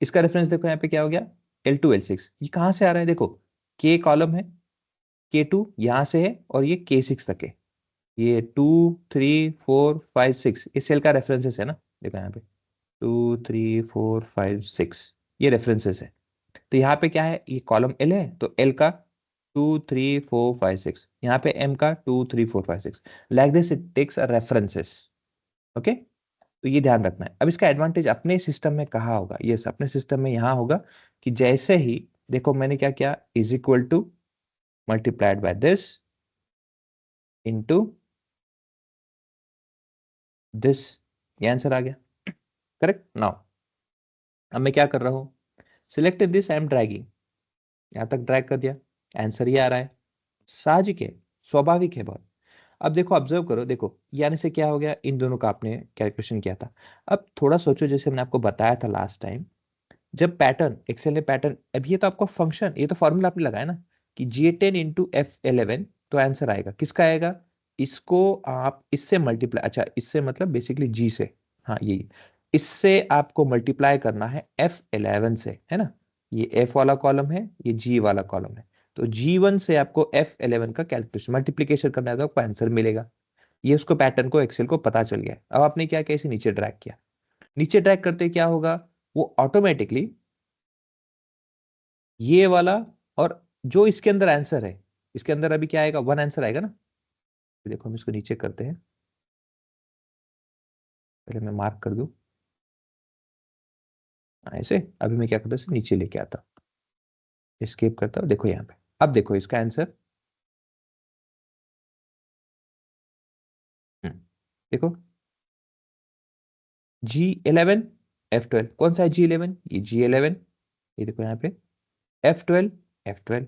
इसका रेफरेंस देखो यहाँ पे क्या हो गया, L2 L6। ये कहां से आ रहा है, देखो K कॉलम है, K2 यहां से है और ये K6 तक है, ये 2 3 4 5 6, इस सेल का रेफरेंसेस है ना, देखो यहाँ पे 2 3 4 5 6, ये रेफरेंसेस है। तो यहाँ पे क्या है, ये कॉलम एल है, तो एल का 2 3 4 5 6, यहाँ पे एम का 2 3 4 5 6, like this it takes a references. Okay, तो ये ध्यान रखना है। अब इसका एडवांटेज अपने सिस्टम में कहाँ होगा, यस अपने सिस्टम में यहाँ होगा, कि जैसे ही देखो मैंने क्या किया, is equal two multiplied by this into this, ये आंसर आ गया, करेक्ट। नाउ अब मैं क्या कर रहा हूँ, select this, I am dragging, यहां तक ड्रैग कर दिया, आंसर ये आ रहा है, साहजिक है, स्वाभाविक है बहुत। अब देखो ऑब्जर्व करो, देखो यानी से क्या हो गया, इन दोनों का आपने कैलकुलेशन किया था। अब थोड़ा सोचो, जैसे हमने आपको बताया था लास्ट टाइम, जब पैटर्न एक्सेल ने पैटर्न, अब ये तो आपका फंक्शन, ये तो फॉर्मूला आपने लगाया ना कि G10 इंटू F11, तो आंसर आएगा, किसका आएगा, इसको आप इससे मल्टीप्लाई, अच्छा इससे मतलब बेसिकली G से, हाँ यही, इससे आपको मल्टीप्लाई करना है F11 से, है ना, ये F वाला कॉलम है, ये G वाला कॉलम है, तो G1 से आपको F11 का कैलकुलेशन मल्टीप्लीकेशन करना है, तो आपको आंसर मिलेगा। ये उसको पैटर्न को एक्सेल को पता चल गया। अब आपने क्या किया, इसे नीचे ड्रैग किया, नीचे ड्रैग करते क्या होगा, वो ऑटोमेटिकली ये वाला, और जो इसके अंदर आंसर है, इसके अंदर अभी क्या आएगा, 1 आंसर आएगा ना। देखो हम इसको नीचे करते हैं, पहले मैं मार्क कर दूं ऐसे, अभी मैं क्या करता हूं, इसे नीचे लेके आता हूं, एस्केप करता हूं, देखो यहाँ पे, अब देखो इसका आंसर देखो G11 F12, कौन सा है G11? ये G11, ये देखो यहाँ पे F12 F12,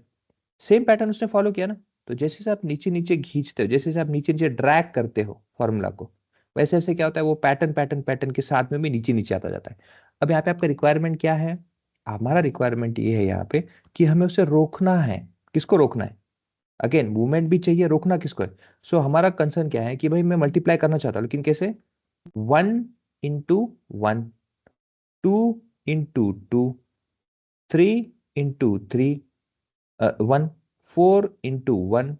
सेम पैटर्न उसने फॉलो किया ना। तो जैसे से आप नीचे नीचे खींचते हो, जैसे से आप नीचे नीचे ड्रैग करते हो फॉर्मूला को, वैसे वैसे क्या होता है, वो पैटर्न पैटर्न पैटर्न के साथ में भी नीचे नीचे आता जाता है। अब यहाँ पे आपका रिक्वायरमेंट क्या है? हमारा रिक्वायरमेंट ये है यहाँ पे कि हमें उसे रोकना है। किसको रोकना है? अगेन मूवमेंट भी चाहिए, रोकना किसको है? सो हमारा कंसर्न क्या है कि भाई मैं मल्टीप्लाई करना चाहता हूँ, लेकिन कैसे? 1 × 1, 2 × 2, 3 × 3, 1, 4 × 1,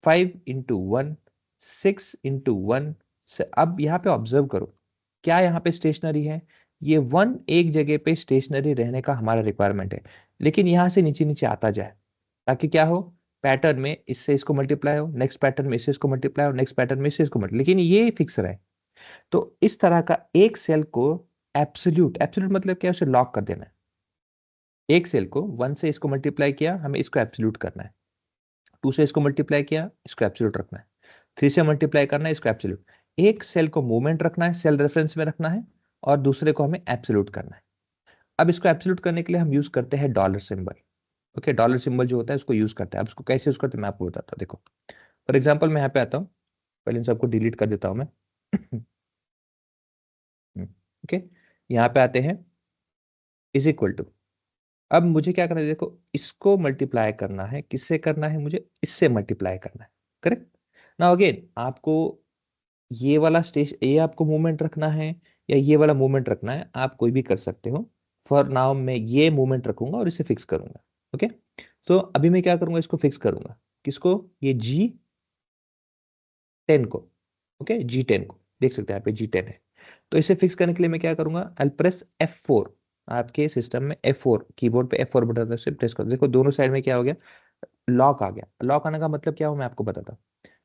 5 × 1, 6 × 1। अब यहाँ पे ऑब्जर्व करो, क्या यहाँ पे स्टेशनरी है? ये 1 एक जगह पे स्टेशनरी रहने का हमारा रिक्वायरमेंट है, लेकिन यहाँ से नीचे नीचे आता जाए, ताकि क्या हो, पैटर्न में इससे इसको मल्टीप्लाई हो, नेक्स्ट पैटर्न में इससे इसको मल्टीप्लाई हो, नेक्स्ट पैटर्न में इससे इसको मल्टीप्लाई, लेकिन ये फिक्स रहे। तो इस तरह का एक सेल को एब्सोल्यूट, एब्सोल्यूट मतलब क्या है? उसे लॉक कर देना है। एक सेल को 1 से इसको मल्टीप्लाई किया, हमें इसको एब्सोल्यूट करना है। 2 से इसको मल्टीप्लाई किया, इसको एब्सोल्यूट रखना है। 3 से मल्टीप्लाई करना है, इसको एब्सोल्यूट। एक सेल को मूवमेंट रखना है, सेल रेफरेंस में रखना है, और दूसरे को हमें एब्सोल्यूट करना है। अब इसको एब्सोल्यूट करने के लिए हम यूज करते हैं dollar symbol. Okay, dollar symbol जो होता है उसको यूज करते हैं। अब उसको कैसे यूज करते हैं मैं आपको बताता हूँ। देखो फॉर एग्जाम्पल मैं यहाँ पे आता हूँ, पहले इन सबको डिलीट कर देता हूँ मैं। ओके, यहाँ पे आते हैं, इज इक्वल टू, अब मुझे क्या करना है? देखो इसको मल्टीप्लाई करना है, किससे करना है? मुझे इससे मल्टीप्लाई करना है, करेक्ट ना। अगेन आपको ये वाला स्टेज, ये आपको मूवमेंट रखना है या ये वाला मूवमेंट रखना है, आप कोई भी कर सकते हो। फॉर नाउ मैं ये मूवमेंट रखूंगा और इसे फिक्स करूंगा। ओके, तो अभी मैं क्या करूंगा? इसको फिक्स करूंगा। किसको? ये G10 को। ओके, G10 को देख सकते हैं यहाँ पे G10 है। तो इसे फिक्स करने के लिए मैं क्या करूंगा? आई प्रेस F4। आपके सिस्टम में F4 कीबोर्ड पे F4 बटन से प्रेस कर, देखो दोनों साइड में क्या हो गया? लॉक आ गया। लॉक आने का मतलब क्या हो मैं आपको बताता हूँ।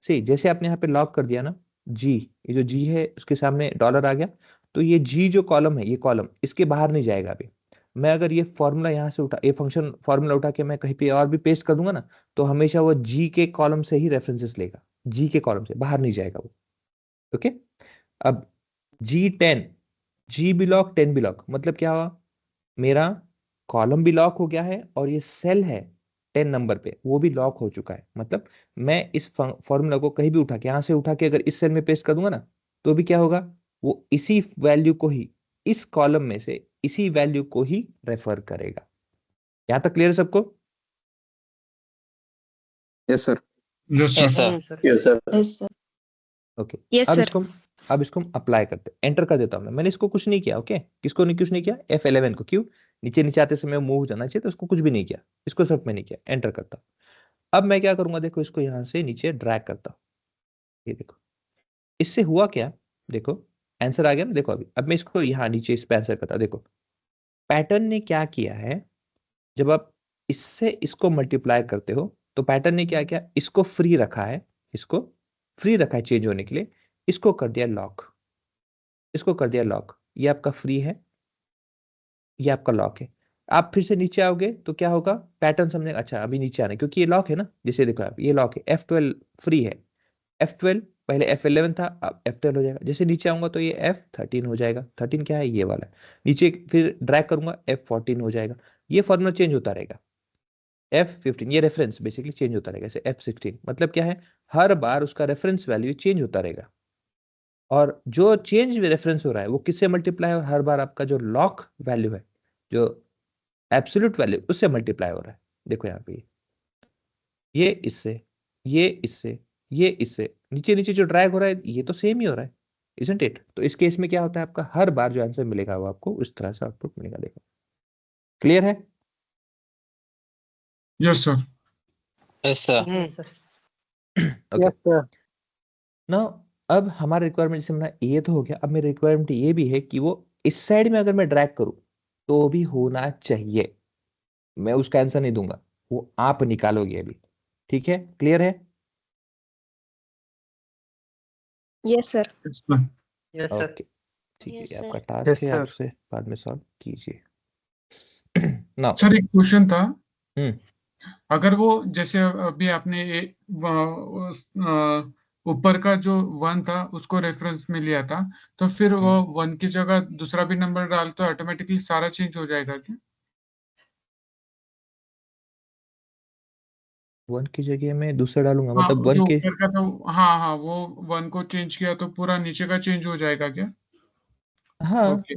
सी जैसे आपने यहाँ पे लॉक कर दिया ना, जी, ये जो जी है उसके सामने डॉलर आ गया, तो ये जी जो कॉलम है, ये कॉलम इसके बाहर नहीं जाएगा अभी। मैं अगर ये फॉर्मूला यहाँ से उठा, ये फंक्शन फॉर्मूला उठा के मैं कहीं पे और भी पेस्ट कर दूंगा ना, तो हमेशा वो जी के कॉलम से ही रेफरेंसेस लेगा, जी के कॉलम से बाहर नहीं जाएगा वो। ओके, अब G10, जी ब्लॉक 10 ब्लॉक, मतलब क्या हुआ? मेरा कॉलम भी लॉक हो गया है, और ये सेल है 10 नंबर पे वो भी लॉक हो चुका है। मतलब मैं इस फॉर्मूला को कहीं भी उठा के, यहां से उठा के अगर इस सेल में पेस्ट कर दूंगा ना, तो भी क्या होगा? वो इसी वैल्यू को ही, इस कॉलम में से इसी वैल्यू को ही रेफर करेगा। यहां तक क्लियर है सबको? Yes, sir. Yes, sir. Yes, sir. Yes, sir. Yes, sir. Okay, Yes, अब sir. इसको हम अप्लाई करते हैं। एंटर कर देता हूं मैंने इसको कुछ नहीं किया। ओके, किसको नहीं, कुछ नहीं किया? F11 को। क्यों? नीचे नीचे आते समय मूव हो जाना चाहिए, तो इसको कुछ भी नहीं किया, इसको सिर्फ मैंने किया। एंटर करता हूं। अब मैं क्या करूंगा? देखो इसको यहां से नीचे ड्रैग करता हूं, ये देखो इससे हुआ क्या? देखो आंसर आ गया ना। देखो अभी, अब मैं इसको यहाँ नीचे इस पे आंसर करता हूं। देखो पैटर्न ने क्या किया है, जब आप इससे इसको मल्टीप्लाई करते हो, तो पैटर्न ने क्या किया? इसको फ्री रखा है, इसको फ्री रखा है चेंज होने के लिए, इसको कर दिया लॉक, इसको कर दिया लॉक। ये आपका फ्री है, ये आपका लॉक है। आप फिर से नीचे आओगे तो क्या होगा? पैटर्न समझे? अच्छा अभी नीचे आना है, क्योंकि ये लॉक है ना। जैसे देखो आप, ये लॉक है, F12 फ्री है, F12 पहले F11 था, अब F12 हो जाएगा। जैसे नीचे आऊंगा तो ये F13 हो जाएगा। 13 क्या है? ये वाला है। नीचे फिर ड्रैग करूंगा, F14 हो जाएगा। ये फॉर्मूला चेंज होता रहेगा। F15 ये रेफरेंस बेसिकली चेंज होता रहेगा। जैसे F16 मतलब क्या है? हर बार उसका रेफरेंस वैल्यू चेंज होता रहेगा, और जो चेंज रेफरेंस हो रहा है वो किससे मल्टीप्लाई है? हर बार आपका जो लॉक वैल्यू है, जो एब्सोल्यूट वैल्यू, उससे मल्टीप्लाई हो रहा है। देखो यहाँ पे ये इससे, ये इससे, ये इससे, नीचे नीचे जो ड्रैग हो रहा है ये तो सेम ही हो रहा है, इजंट इट? तो इस केस में क्या होता है? आपका हर बार जो आंसर मिलेगा वो आपको उस तरह से आउटपुट मिलेगा। देखो क्लियर है? Yes, sir. Yes, sir. Okay Yes, sir. ना। अब हमारा रिक्वायरमेंट जैसे हमारा ये तो हो गया, अब मेरा रिक्वायरमेंट ये भी है कि वो इस साइड में अगर मैं ड्रैग करूं तो भी होना चाहिए। मैं उसका आंसर नहीं दूंगा, वो आप निकालोगे अभी। ठीक है, क्लियर है? Yes, sir. Yes, sir. Yes, sir. Okay ठीक है, Yes, ये sir. आपका टास्क Yes, है, sir. आप उसे बाद में सॉल्व कीजिए। नाउ सर एक क्वेश्चन था, हम्म अगर वो जैसे अभी आपने ऊपर का जो 1 था उसको रेफरेंस में लिया था, तो फिर वो 1 की जगह दूसरा भी नंबर डाल तो ऑटोमेटिकली सारा चेंज हो जाएगा क्या? 1 की जगह मैं दूसरा डालूंगा, हाँ, मतलब 1 जो के। ऊपर का था, हाँ हाँ, वो 1 को चेंज किया तो पूरा नीचे का चेंज हो जाएगा क्या? हाँ, ओके।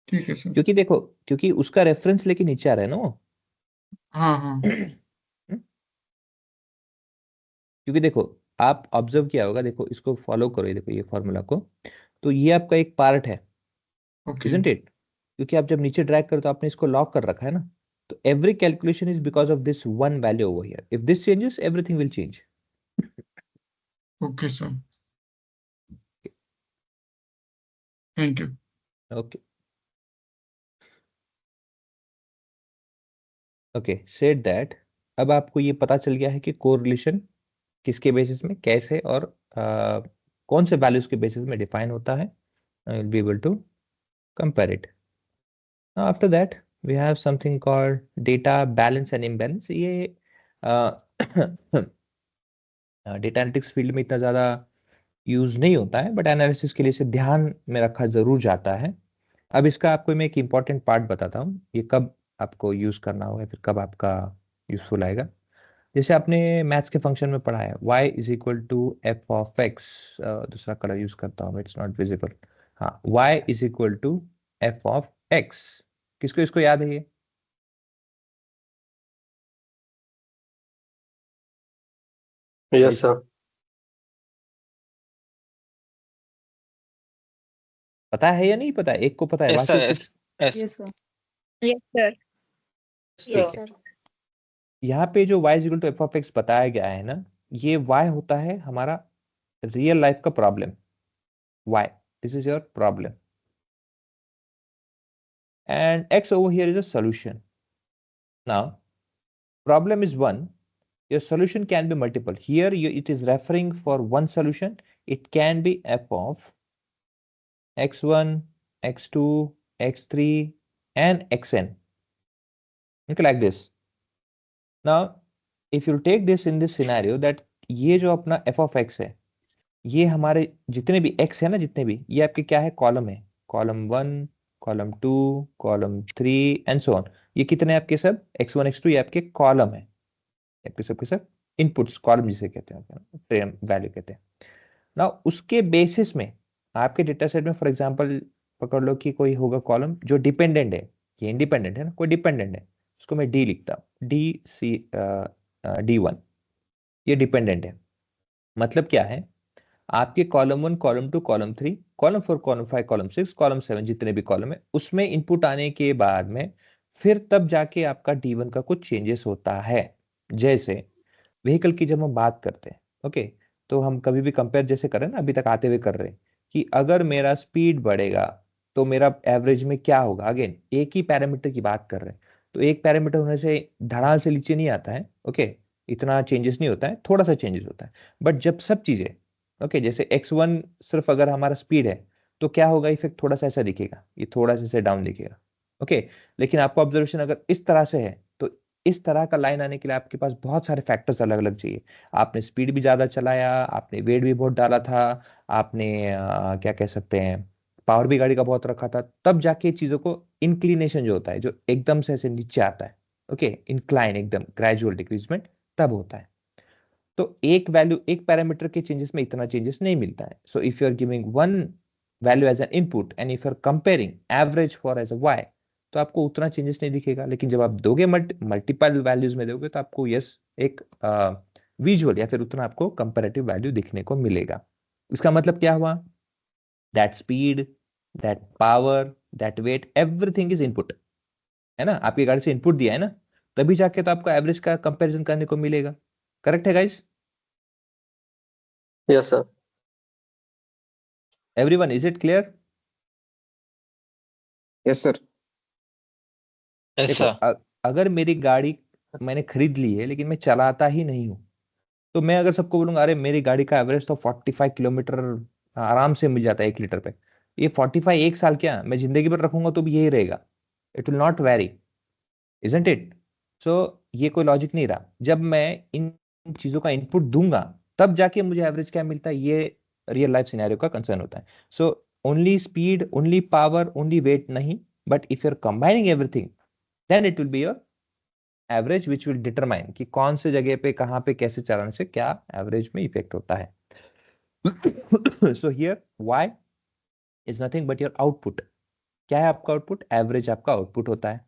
ठीक है सर। क्योंकि देखो, क्योंकि उसका रेफरेंस लेके नीचे आ रहा है ना वो। हाँ हाँ। हम्म? क्योंकि देखो, आप ऑब्जर्व किया होगा, देखो इसको फॉलो करो, ये देखो ये फॉर्मूला को। तो ये आपका एक पार्ट है, ओके। Isn't it? क्योंकि आप जब नीचे ड्रैग करो तो आपने इसको लॉक कर रखा है ना। तो every calculation is because of this one value over here. If this changes, everything will change. Okay sir, thank you. Okay okay, said that. अब आपको ये पता चल गया है कि कोरिलेशन किसके बेसिस में, कैसे और कौन से वैल्यूज के बेसिस में डिफाइन होता है। I will be able to compare it. After that we have something called data balance and imbalance. ये डेटा एनालिटिक्स फील्ड में इतना ज़्यादा यूज नहीं होता है, बट एनालिसिस के लिए इसे ध्यान में रखा जरूर जाता है। अब इसका आपको मैं एक इंपॉर्टेंट पार्ट बताता हूँ, ये कब आपको यूज करना होगा, फिर कब आपका यूजफुल आएगा। जैसे आपने मैथ्स के फंक्शन में पढ़ा है y is equal to F of X. दूसरा कलर यूज करता हूँ, इट्स नॉट विजिबल। हाँ, y is equal to F of X. किसको इसको याद है ये? Yes, sir. पता है या नहीं पता है? एक को पता है, Yes, बाकी sir. कुछ? Yes. Yes, sir. Yes, sir. ठीक है। यहाँ पे जो y is equal to F of X बताया गया है ना, ये y होता है हमारा रियल लाइफ का problem. y, this is your problem, and x over here is a solution. Now, problem is one, your solution can be multiple. Here it is referring for one solution. It can be f of x1, x2, x3, and xn. Okay, like this. Now, if you take this in this scenario that ये जो अपना f of x है, ये हमारे जितने भी x है ना, जितने भी ये आपके क्या है, कॉलम है। Column 1, column 2, column 3 and so on. ये कितने आपके सब x1 x2, ये आपके कॉलम है, आपके सब के सब इनपुट्स, कॉलम जिसे कहते हैं, फ्रेम वैल्यू कहते हैं ना। उसके बेसिस में आपके डेटा सेट में फॉर एग्जांपल पकड़ लो कि कोई होगा कॉलम जो डिपेंडेंट है, ये इंडिपेंडेंट है ना, कोई डिपेंडेंट है, उसको मैं डी लिखता हूँ, D1। ये डिपेंडेंट है। मतलब क्या है, आपके column 1, column 2, column 3, column 4, column 5, column 6, column 7, जितने भी कॉलम है उसमें इनपुट आने के बाद में फिर तब जाके आपका D1 का कुछ चेंजेस होता है। जैसे व्हीकल की जब हम बात करते हैं, ओके, तो हम कभी भी कंपेयर जैसे करें ना, अभी तक आते हुए कर रहे हैं कि अगर मेरा स्पीड बढ़ेगा तो मेरा एवरेज में क्या होगा। अगेन एक ही पैरामीटर की बात कर रहे हैं, तो एक पैरामीटर होने से धड़ाल से नीचे नहीं आता है, ओके, इतना चेंजेस नहीं होता है, थोड़ा सा चेंजेस होता है। बट जब सब चीजें, ओके, जैसे x1 सिर्फ अगर हमारा स्पीड है तो क्या होगा, इफेक्ट थोड़ा सा ऐसा दिखेगा, ये थोड़ा सा ऐसे डाउन दिखेगा, ओके। लेकिन आपको ऑब्जर्वेशन अगर इस तरह से है तो इस तरह का लाइन आने के लिए आपके पास बहुत सारे फैक्टर्स अलग अलग चाहिए। आपने स्पीड भी ज्यादा चलाया, आपने वेट भी बहुत डाला था, आपने क्या कह सकते हैं, पावर भी गाड़ी का बहुत रखा था, तब जाके चीजों को इंक्लिनेशन जो होता है, जो एकदम से ऐसे नीचे आता है, ओके, इंक्लाइन एकदम ग्रेजुअल डिक्रीजमेंट, तब होता है। तो एक वैल्यू, एक पैरामीटर के चेंजेस में इतना चेंजेस नहीं मिलता है। So if you are giving one value as an input and if you are comparing average for as a Y, तो आपको उतना चेंजेस नहीं दिखेगा। लेकिन जब आप दोगे मल्टीपल वैल्यूज में दोगे तो आपको यस एक विजुअल या फिर उतना आपको कंपैरेटिव वैल्यू दिखने को मिलेगा। इसका मतलब क्या हुआ, that speed, that power, that weight, everything is input, है ना। आपकी गाड़ी से इनपुट दिया है ना, तभी जाके तो आपको एवरेज का कंपैरिजन करने को मिलेगा। करेक्ट है guys? Yes, sir. Everyone, is it clear? Yes, sir. Yes, देखो, sir. अगर मेरी गाड़ी मैंने खरीद ली है लेकिन मैं चलाता ही नहीं हूं, तो मैं अगर सबको बोलूंगा अरे मेरी गाड़ी का एवरेज तो 45 किलोमीटर आराम से मिल जाता है 1 लीटर पे, ये 45 एक साल क्या, मैं जिंदगी भर रखूंगा तो भी यही रहेगा। It will not vary, isn't it? So ये कोई लॉजिक नहीं रहा। जब मैं इन इन चीजों का इनपुट दूंगा तब जाके मुझे एवरेज क्या मिलता है, ये रियल लाइफ सिनेरियो का कंसर्न होता है. So only speed, only power, only weight नहीं, but if you are combining everything then it will be your average which will determine कि कौन से जगह पे कहाँ पे कैसे चलाने से क्या एवरेज में इफेक्ट होता है. So here y is nothing but your output. क्या है आपका आउटपुट? एवरेज आपका आउटपुट होता है.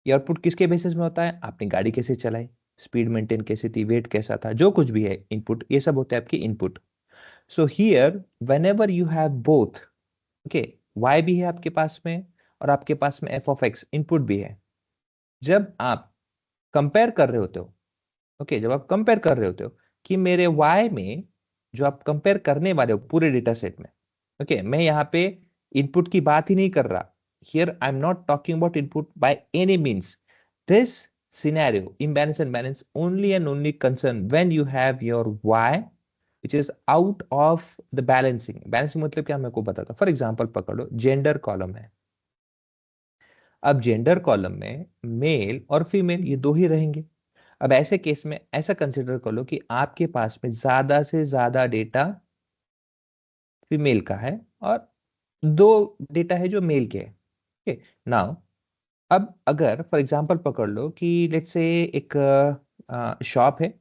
ये आउटपुट किसके बेसिस में होता है? आपने गाड़ी कैसे चलाई, स्पीड मेंटेन कैसे थी, वेट कैसा था, जो कुछ भी है इनपुट, ये सब होते हैं आपकी input. So here whenever you have both, okay, y भी है आपके पास में और आपके पास में f ऑफ x इनपुट भी है. जब आप कंपेयर कर रहे होते हो, ओके, जब आप कंपेयर कर रहे होते हो कि मेरे y में जो आप कंपेयर करने वाले हो पूरे डेटा सेट में, ओके, मैं यहाँ पे इनपुट की बात ही नहीं कर रहा. Here I am not talking about input by any means. This scenario imbalance and balance only and only concern when you have your y which is out of the balancing. Balancing मतलब क्या, मैं को बताता. फॉर एग्जांपल पकड़ो, जेंडर कॉलम है. अब जेंडर कॉलम में मेल और फीमेल ये दो ही रहेंगे. अब ऐसे केस में ऐसा कंसिडर कर लो कि आपके पास में ज्यादा से ज्यादा डेटा फीमेल का है और दो डेटा है जो मेल के है. ओके, नाउ अब अगर फॉर एग्जांपल पकड़ लो कि लेट्स से एक शॉप है.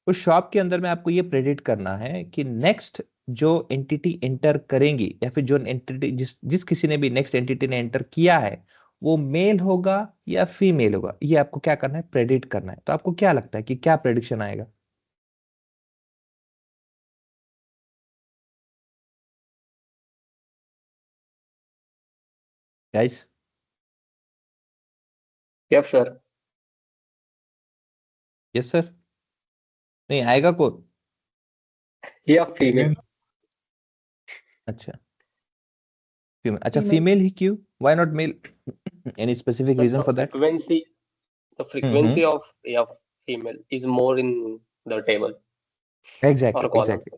उस शॉप के अंदर में आपको ये प्रेडिक्ट करना है कि नेक्स्ट जो एंटिटी एंटर करेंगी या फिर जो एंटिटी जिस जिस किसी ने भी नेक्स्ट एंटिटी ने एंटर किया है वो मेल होगा या फीमेल होगा, ये आपको क्या करना है, प्रेडिक्ट करना है. तो आपको क्या लगता है कि क्या प्रेडिक्शन आएगा? Guys, Yes, sir. Yes sir, नहीं आएगा कौन? Yeah, female. अच्छा, फीमेल. अच्छा, Female. फीमेल ही क्यों, why not male? Any specific Sir, reason for that? the frequency of female is more in the table exactly or column. Exactly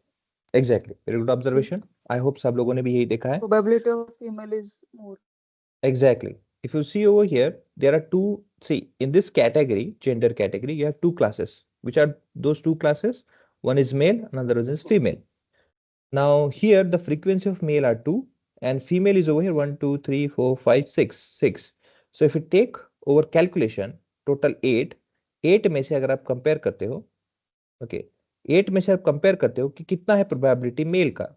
exactly, very good observation. I hope सब लोगों ने भी यही देखा है. Probability of female is more. Exactly. If you see over here, there are two. See, in this category, gender category, you have two classes. Which are those two classes? One is male, another one is female. Now, here the frequency of male are 2, and female is over here 1, 2, 3, 4, 5, 6. 6. So, if you take over calculation, total 8. 8 में से अगर आप कंपेयर करते हो, ओके, 8 में से आप कंपेयर करते हो कि कितना है प्रोबेबिलिटी मेल का,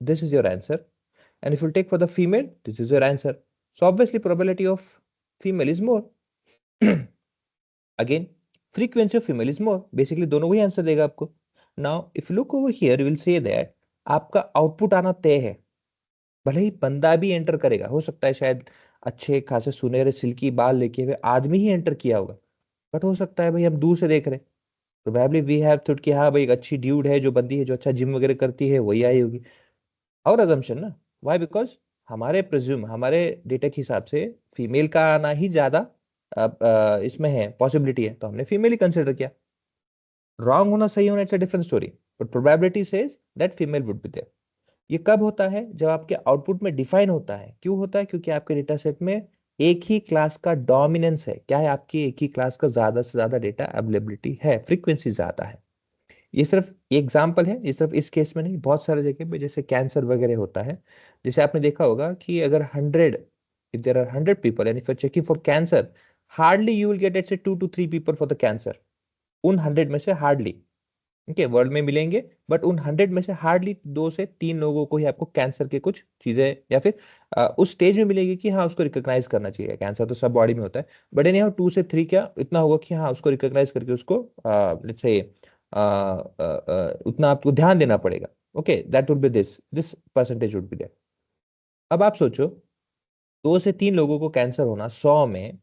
this is your answer. And if you take for the female, this is your answer. So obviously probability of female is more. Again, frequency of female is more. Basically दोनों वही आंसर देगा आपको. Now if you look over here, you will say that आपका आउटपुट आना तय है. भले ही बंदा भी एंटर करेगा, हो सकता है शायद अच्छे खासे सुनहरे सिल्की बाल लेके हुए आदमी ही एंटर किया होगा, बट हो सकता है भाई हम दूर से देख रहे हैं, प्रोबेबली वी हैव थॉट कि हाँ भाई एक अच्छी ड्यूड है जो बंदी है जो अच्छा जिम वगैरह करती है वही आई होगी. और अजम्पशन ना, व्हाई, बिकॉज हमारे प्रिज्यूम हमारे डेटा के हिसाब से फीमेल का आना ही ज्यादा इसमें है, पॉसिबिलिटी है, तो हमने फीमेल ही कंसिडर किया. रॉन्ग होना सही होना it's a different story, but probability says that female would be there. ये कब होता है? जब आपके आउटपुट में डिफाइन होता है. क्यों होता है? क्योंकि आपके डेटा सेट में एक ही क्लास का डोमिनेंस है. क्या है? आपकी एक ही क्लास का ज्यादा से ज्यादा डेटा अवेलेबिलिटी है, फ्रीक्वेंसी ज्यादा है. ये सिर्फ एग्जाम्पल है, ये सिर्फ इस केस में नहीं, बहुत सारे जगह पे जैसे कैंसर वगैरह होता है. जैसे आपने देखा होगा कि अगर 100, if there are 100 people and if you are checking for cancer, hardly you will get let's say 2 to 3 people for the cancer. उन 100 में से हार्डली, ओके, वर्ल्ड में मिलेंगे, बट उन 100 में से हार्डली 2 से 3 लोगों को ही आपको कैंसर के कुछ चीजें या फिर उस स्टेज में मिलेगी कि हाँ उसको रिकॉग्नाइज करना चाहिए. कैंसर तो सब बॉडी में होता है, बट एनी हाउ 2 से 3 क्या इतना होगा कि हाँ उसको रिकॉग्नाइज करके उसको लेट्स से उतना आपको ध्यान देना पड़ेगा. Okay, that would be this percentage would be there. अब आप सोचो 2 से 3 लोगों को कैंसर होना 100 में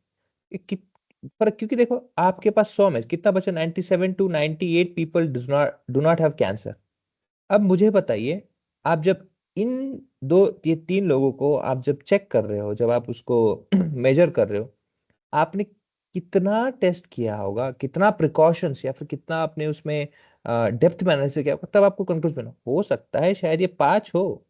फर्क, क्योंकि देखो आपके पास 100 में कितना बचा, 97 to 98 people do not have cancer. अब मुझे बताइए, आप जब इन ये 3 लोगों को आप जब चेक कर रहे हो, जब आप उसको मेजर कर रहे हो, आपने कितना टेस्ट किया होगा, कितना प्रिकॉशंस या फिर कितना आपने उसमें डेप्थ में एनालिसिस किया होगा, तब आपको कंक्लूजन हो सकता है शायद ये 5 हो.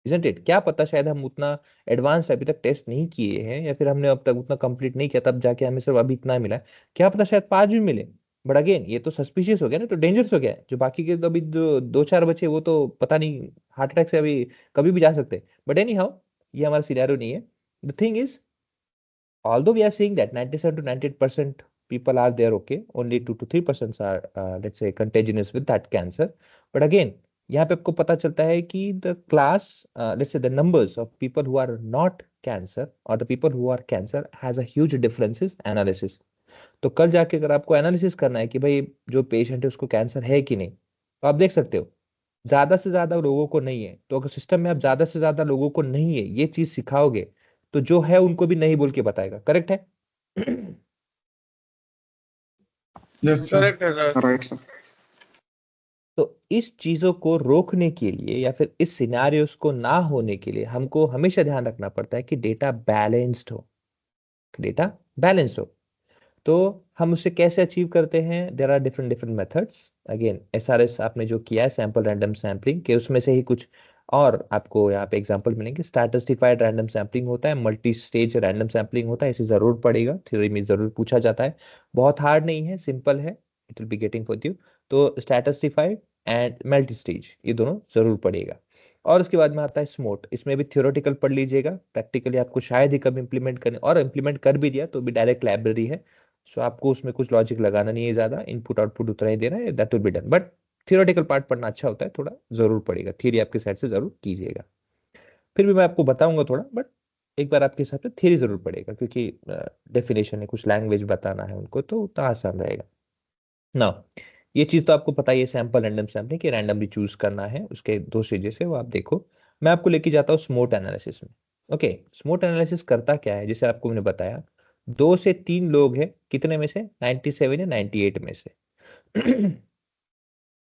Isn't it? क्या पता शायद हम उतना एडवांस अभी तक टेस्ट नहीं किए हैं या फिर हमने अब तक उतना कंप्लीट नहीं किया, तब जाके हमें सिर्फ अभी इतना मिला है. क्या पता शायद 5 भी मिले. बट अगेन ये तो सस्पिशियस हो गया ना, तो डेंजरस हो गया। जो बाकी के तो अभी दो चार बचे वो तो पता नहीं हार्ट अटैक से अभी कभी भी जा सकते हैं। बट एनी हाउ ये हमारा सिनेरियो नहीं है। The thing is although we are seeing that 97 to 98% people are there, okay, only 2 to 3% are let's say contagious with that cancer. But again यहाँ पे आपको पता चलता है कि the class let's say the numbers of people who are not cancer or the people who are cancer has a huge differences analysis. तो कल जाके अगर आपको एनालिसिस करना है कि भाई जो पेशेंट है उसको कैंसर है कि नहीं, तो आप देख सकते हो ज्यादा से ज्यादा लोगों को नहीं है। तो अगर सिस्टम में आप ज्यादा से ज्यादा लोगों को नहीं है ये चीज सिखाओगे तो जो है उनको भी नहीं बोल के बताएगा। करेक्ट है? Yes sir. करेक्ट है सर। Right, sir. तो इस चीजों को रोकने के लिए या फिर इस सिनेरियोस को ना होने के लिए हमको हमेशा ध्यान रखना पड़ता है कि डेटा बैलेंस्ड हो, डेटा बैलेंस्ड हो। तो हम उसे कैसे अचीव करते हैं? There are different different methods. Again SRS आपने जो किया है सैंपल रैंडम सैम्पलिंग के, उसमें से ही कुछ और आपको यहाँ पे एग्जांपल मिलेंगे। स्टैटिस्टिफाइड रैंडम सैम्पलिंग होता है, मल्टी स्टेज रैंडम सैम्पलिंग होता है, इसे जरूर पड़ेगा, थ्योरी में जरूर पूछा जाता है। बहुत हार्ड नहीं है, सिंपल है, it will be getting for you. तो स्टैटिस्टिफाइड एंड मल्टी स्टेज ये दोनों जरूर पड़ेगा। और उसके बाद में आता है स्मोट, इसमें भी थियोरेटिकल पढ़ लीजिएगा, प्रैक्टिकली आपको शायद ही कभी इंप्लीमेंट करने, और इंप्लीमेंट कर भी दिया तो भी डायरेक्ट लाइब्रेरी है, सो आपको उसमें कुछ लॉजिक लगाना नहीं है, ज्यादा इनपुट आउटपुट उतना ही देना है, that will be done. But theoretical part पढ़ना अच्छा होता है, थोड़ा जरूर पड़ेगा, थियरी आपके साइड से जरूर कीजिएगा। फिर भी मैं आपको बताऊंगा थोड़ा, बट एक बार आपके हिसाब से थियरी जरूर पड़ेगा, क्योंकि डेफिनेशन है, कुछ लैंग्वेज बताना है उनको तो उतना आसान रहेगा ना। ये चीज तो आपको पता ही है, सैंपल रैंडम सैम्पलिंग के रैंडमली चूज करना है, उसके दो स्टेजेस है वो आप देखो। मैं आपको लेके जाता हूँ स्मोट एनालिसिस में। ओके, स्मोट एनालिसिस करता क्या है, जैसे आपको मैंने बताया 2 से 3 लोग हैं, कितने में से? 97 या 98 में से।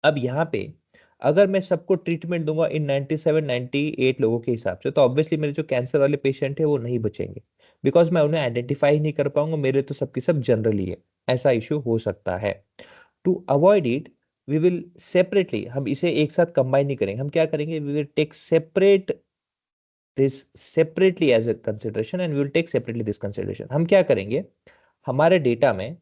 अब यहाँ पे अगर मैं सबको ट्रीटमेंट दूंगा इन 97 98 लोगों के हिसाब से, तो ऑब्वियसली मेरे जो कैंसर वाले पेशेंट है वो नहीं बचेंगे, बिकॉज मैं उन्हें आइडेंटिफाई नहीं कर पाऊंगा, मेरे तो सबके सब जनरली है। ऐसा इश्यू हो सकता है। To avoid it we will separately, हम इसे एक साथ कंबाइन नहीं करेंगे, हम क्या करेंगे, we will take separate this separately as a consideration and we will take separately this consideration. हम क्या करेंगे, हमारे डेटा में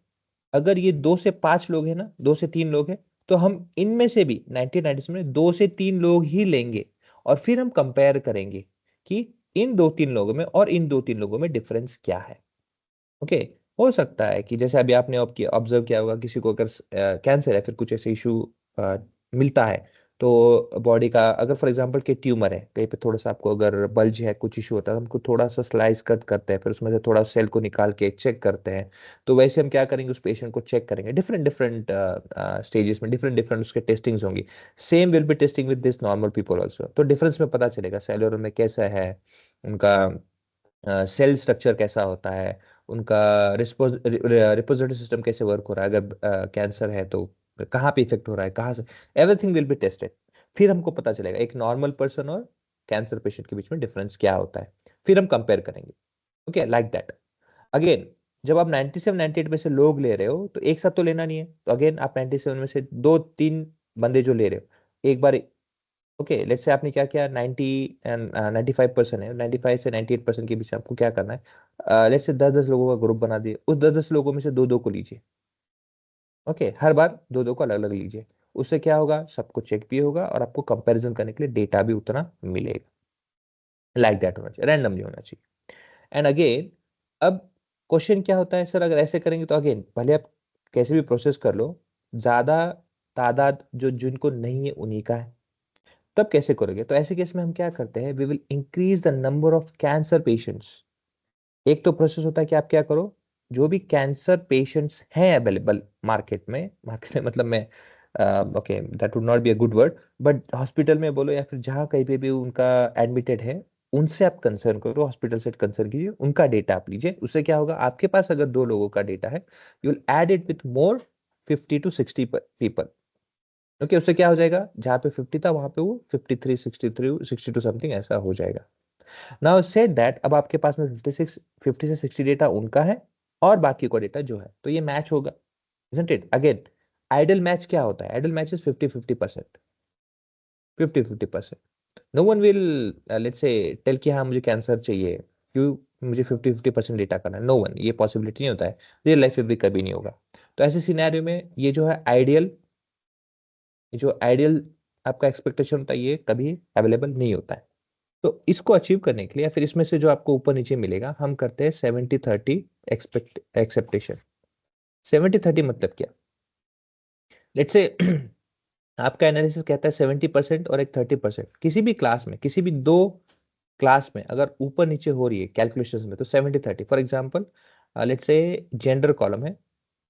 अगर ये 2 से 5 लोग हैं ना, 2 से 3 लोग हैं, तो हम इनमें से भी 1990 में 2 से 3 लोग ही लेंगे और फिर हम कंपेयर करेंगे कि इन 2 3 लोगों में और इन 2 3 लोगों में डिफरेंस क्या है। ओके, हो सकता है कि जैसे अभी आपने ऑब्जर्व किया होगा, किसी को अगर कैंसर है फिर कुछ ऐसे इशू मिलता है, तो बॉडी का अगर फॉर एग्जांपल के ट्यूमर है कहीं पे, थोड़ा सा आपको अगर बल्ज है, कुछ इशू होता है, हमको थोड़ा सा स्लाइस कट करते हैं, फिर उसमें से थोड़ा सेल को निकाल के चेक करते हैं। तो वैसे हम क्या करेंगे, उस पेशेंट को चेक करेंगे डिफरेंट डिफरेंट स्टेजेस में, डिफरेंट डिफरेंट उसके टेस्टिंग्स होंगी। Same will be testing with this normal people also, तो डिफरेंस में पता चलेगा सेलुलर में कैसा है उनका, सेल स्ट्रक्चर कैसा होता है उनका, रिप्रोजेक्टिव सिस्टम कैसे वर्क हो रहा है, अगर कैंसर है तो कहाँ पे इफेक्ट हो रहा है, कहाँ से, एवरीथिंग विल बी टेस्टेड। फिर हमको पता चलेगा एक नॉर्मल पर्सन और कैंसर पेशेंट के बीच में डिफरेंस क्या होता है, फिर हम कंपेयर करेंगे। Okay, like that. अगेन जब आप 97 98 में से लोग ले रहे हो तो एक साथ तो लेना नहीं है, तो अगेन आप 97 में से 2 3 बंदे जो ले रहे हो एक बार, ओके लेट्स से आपने क्या किया, 90 एंड 95% है, 95 से 98% के बीच में आपको क्या करना है, लेट्स से 10 10 लोगों का ग्रुप बना दिए, उस 10 10 लोगों में से 2 2 को लीजिए। ओके, हर बार 2 2 को अलग अलग लीजिए, उससे क्या होगा, सबको चेक भी होगा और आपको कंपैरिजन करने के लिए डेटा भी उतना मिलेगा। लाइक दैट होना चाहिए, रैंडमली होना चाहिए। एंड अगेन अब क्वेश्चन क्या होता है, सर अगर ऐसे करेंगे तो अगेन भले आप कैसे भी प्रोसेस कर लो, ज्यादा तादाद जो जिनको नहीं है उन्हीं का है, तब कैसे करोगे? तो ऐसे केस में हम क्या करते हैं, we will increase the number of cancer patients. एक तो प्रोसेस होता है कि आप क्या करो, जो भी कैंसर पेशेंट्स हैं अवेलेबल मार्केट में मतलब मैं, okay that would not be a good word, but hospital में बोलो या फिर जहाँ कहीं पे भी उनका एडमिटेड है, उनसे आप कंसर्न करो, हॉस्पिटल से कंसर्न कीजिए, उनका डेटा आप लीजिए। उससे क्या होगा, आपके पास अगर 2 लोगों का डेटा है, you will add it with more 50 to 60 people. Okay, उससे क्या हो जाएगा, जहां पे 50 था वहां पे वो 53 63 62 समथिंग ऐसा हो जाएगा। नाउ सेड दैट अब आपके पास में 50 से 60 डेटा उनका है और बाकी का डेटा जो है, तो ये मैच होगा, isn't it? Again idol match क्या होता है, ideal match is 50-50%, 50-50%। No one will let's say tell कि हाँ मुझे कैंसर चाहिए, क्यों मुझे 50-50% डेटा करना है, नो वन, ये पॉसिबिलिटी नहीं होता है, रियल लाइफ में भी कभी नहीं होगा। तो ऐसे सिनेरियो में ये जो है आइडियल, जो आइडियल आपका एक्सपेक्टेशन होता है ये कभी अवेलेबल नहीं होता है। तो इसको अचीव करने के लिए या फिर इसमें से जो आपको ऊपर नीचे मिलेगा हम करते हैं 70-30 एक्सेप्टेशन। 70-30 मतलब क्या? लेट्स से आपका एनालिसिस कहता है 70% और एक 30%, किसी भी क्लास में, किसी भी दो क्लास में अगर ऊपर नीचे हो रही है कैलकुलेशन में तो 70-30। For example let's say gender column है,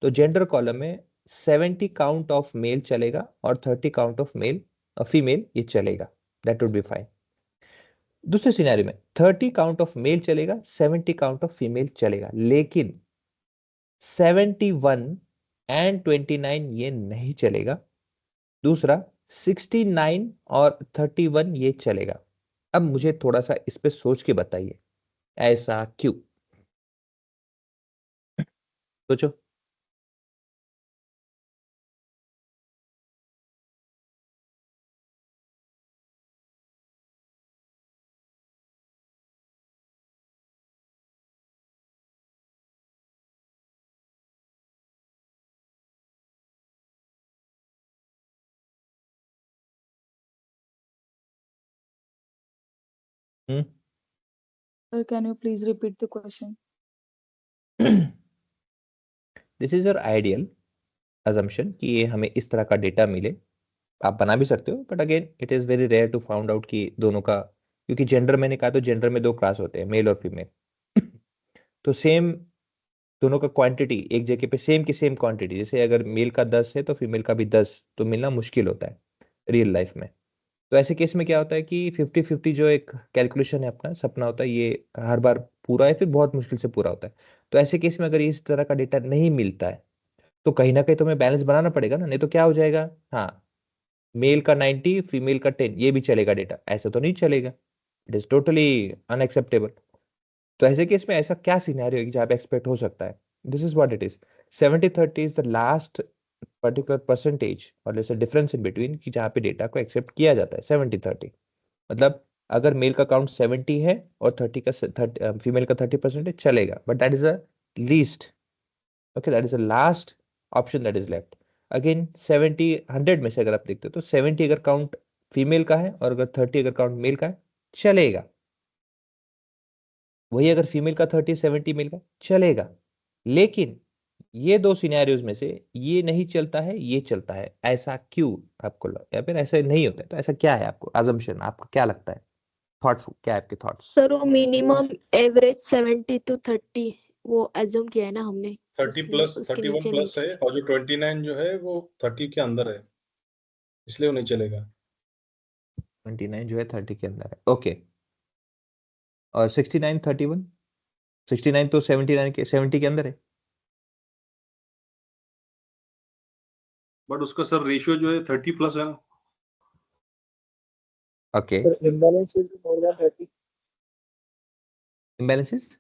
तो जेंडर कॉलम में 70 काउंट ऑफ मेल चलेगा और 30 काउंट ऑफ मेल फीमेल ये चलेगा, दैट वुड बी फाइन। दूसरे सिनेरियो में 30 काउंट ऑफ मेल चलेगा, 70 काउंट ऑफ फीमेल चलेगा, लेकिन 71 एंड 29 ये नहीं चलेगा। दूसरा 69 और 31 ये चलेगा। अब मुझे थोड़ा सा इस पे सोच के बताइए ऐसा क्यों? सोचो। Sir, can you please repeat the question? This is your ideal assumption कि ये हमें इस तरह का डेटा मिले। आप बना भी सकते हो but again it is very rare to found out कि दोनों का, क्योंकि जेंडर मैंने कहा तो जेंडर में दो क्लास होते हैं, मेल और फीमेल। तो सेम दोनों का क्वांटिटी एक जगह पे सेम की सेम क्वांटिटी, जैसे अगर मेल का 10 है तो फीमेल का भी 10, तो मिलना मुश्किल होता है रियल लाइफ में। तो ऐसे केस में क्या होता है कि 50-50 जो एक कैलकुलेशन है अपना सपना होता है ये हर बार पूरा है फिर बहुत मुश्किल से पूरा होता है। तो ऐसे केस में अगर इस तरह का डेटा नहीं मिलता है तो कहीं ना कहीं तुम्हें बैलेंस बनाना पड़ेगा ना, नहीं तो क्या हो जाएगा, हाँ मेल का 90 फीमेल का 10 ये भी चलेगा डेटा, ऐसा तो नहीं चलेगा, इट इज टोटली अनएक्सेप्टेबल। तो ऐसे केस में ऐसा क्या सिनेरियो है कि जहाँ पे एक्सपेक्ट हो सकता है, this is what it is. 70-30 is the last particular percentage और जैसे डिफरेंस इन बिटवीन कि जहाँ पे डेटा को एक्सेप्ट किया जाता है 70-30। मतलब अगर मेल का काउंट 70 है और 30 का फीमेल का 30% चलेगा, but that is a least, okay that is a last option that is left. Again 70 100 में से अगर आप देखते हो तो 70 अगर काउंट फीमेल का है और अगर 30 अगर काउंट मेल का है चलेगा, वही अगर फीमेल का 30 70 मेल का चलेगा। लेकिन ये दो सिनेरियोज में से ये नहीं चलता है, ये चलता है, ऐसा क्यों आपको या फिर ऐसा नहीं होता है तो ऐसा क्या है आपको अजम्पशन, आपको क्या लगता है, थॉट्स क्या है आपके थॉट्स? सर वो मिनिमम एवरेज 70 to 30 वो एज्यूम किया है ना हमने, 30 इसलिए प्लस उसके 31 नीचे प्लस नहीं। है और जो 29 जो है वो 30 के अंदर है, इसलिए वो नहीं चलेगा। 29 जो है 30 के अंदर है, ओके। और 69 31, 69 तो 79 के 70 के अंदर है। बट उसका सर रेशियो जो है 30 प्लस है ना। Okay Sir, imbalance will be more than 30. imbalances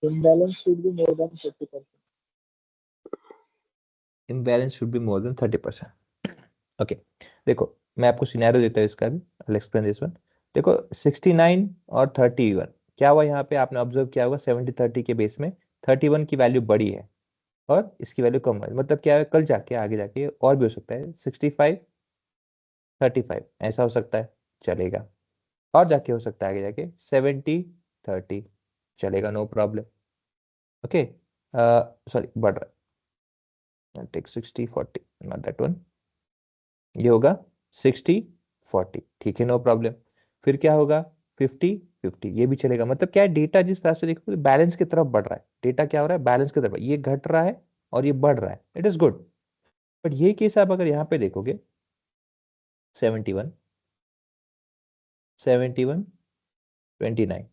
Imbalance should be more than 30%. imbalance should be more than 30%, okay. देखो मैं आपको सिनेरियो देता हूँ इसका भी, आई एक्सप्लेन दिस वन। देखो 69 और 31 क्या हुआ यहाँ पे आपने ऑब्जर्व किया होगा, 70-30 के बेस में 31 की वैल्यू बड़ी है और इसकी वैल्यू कम है, मतलब क्या है कल जाके आगे जाके और भी हो सकता है 65-35 ऐसा हो सकता है, चलेगा। और जाके हो सकता है आगे जाके 70-30 चलेगा, नो प्रॉब्लम, ओके। सॉरी बढ़ रहा है, टेक 60-40 नॉट दैट वन, ये होगा 60-40, ठीक है नो प्रॉब्लम। फिर क्या होगा 50-50 ये भी चलेगा। मतलब क्या है डेटा जिस तरह से देखो बैलेंस की तरफ बढ़ रहा है, डेटा क्या हो रहा है बैलेंस की तरफ, ये घट रहा है और ये बढ़ रहा है, इट इज गुड। बट ये केस आप अगर यहाँ पे देखोगे 71 71 29,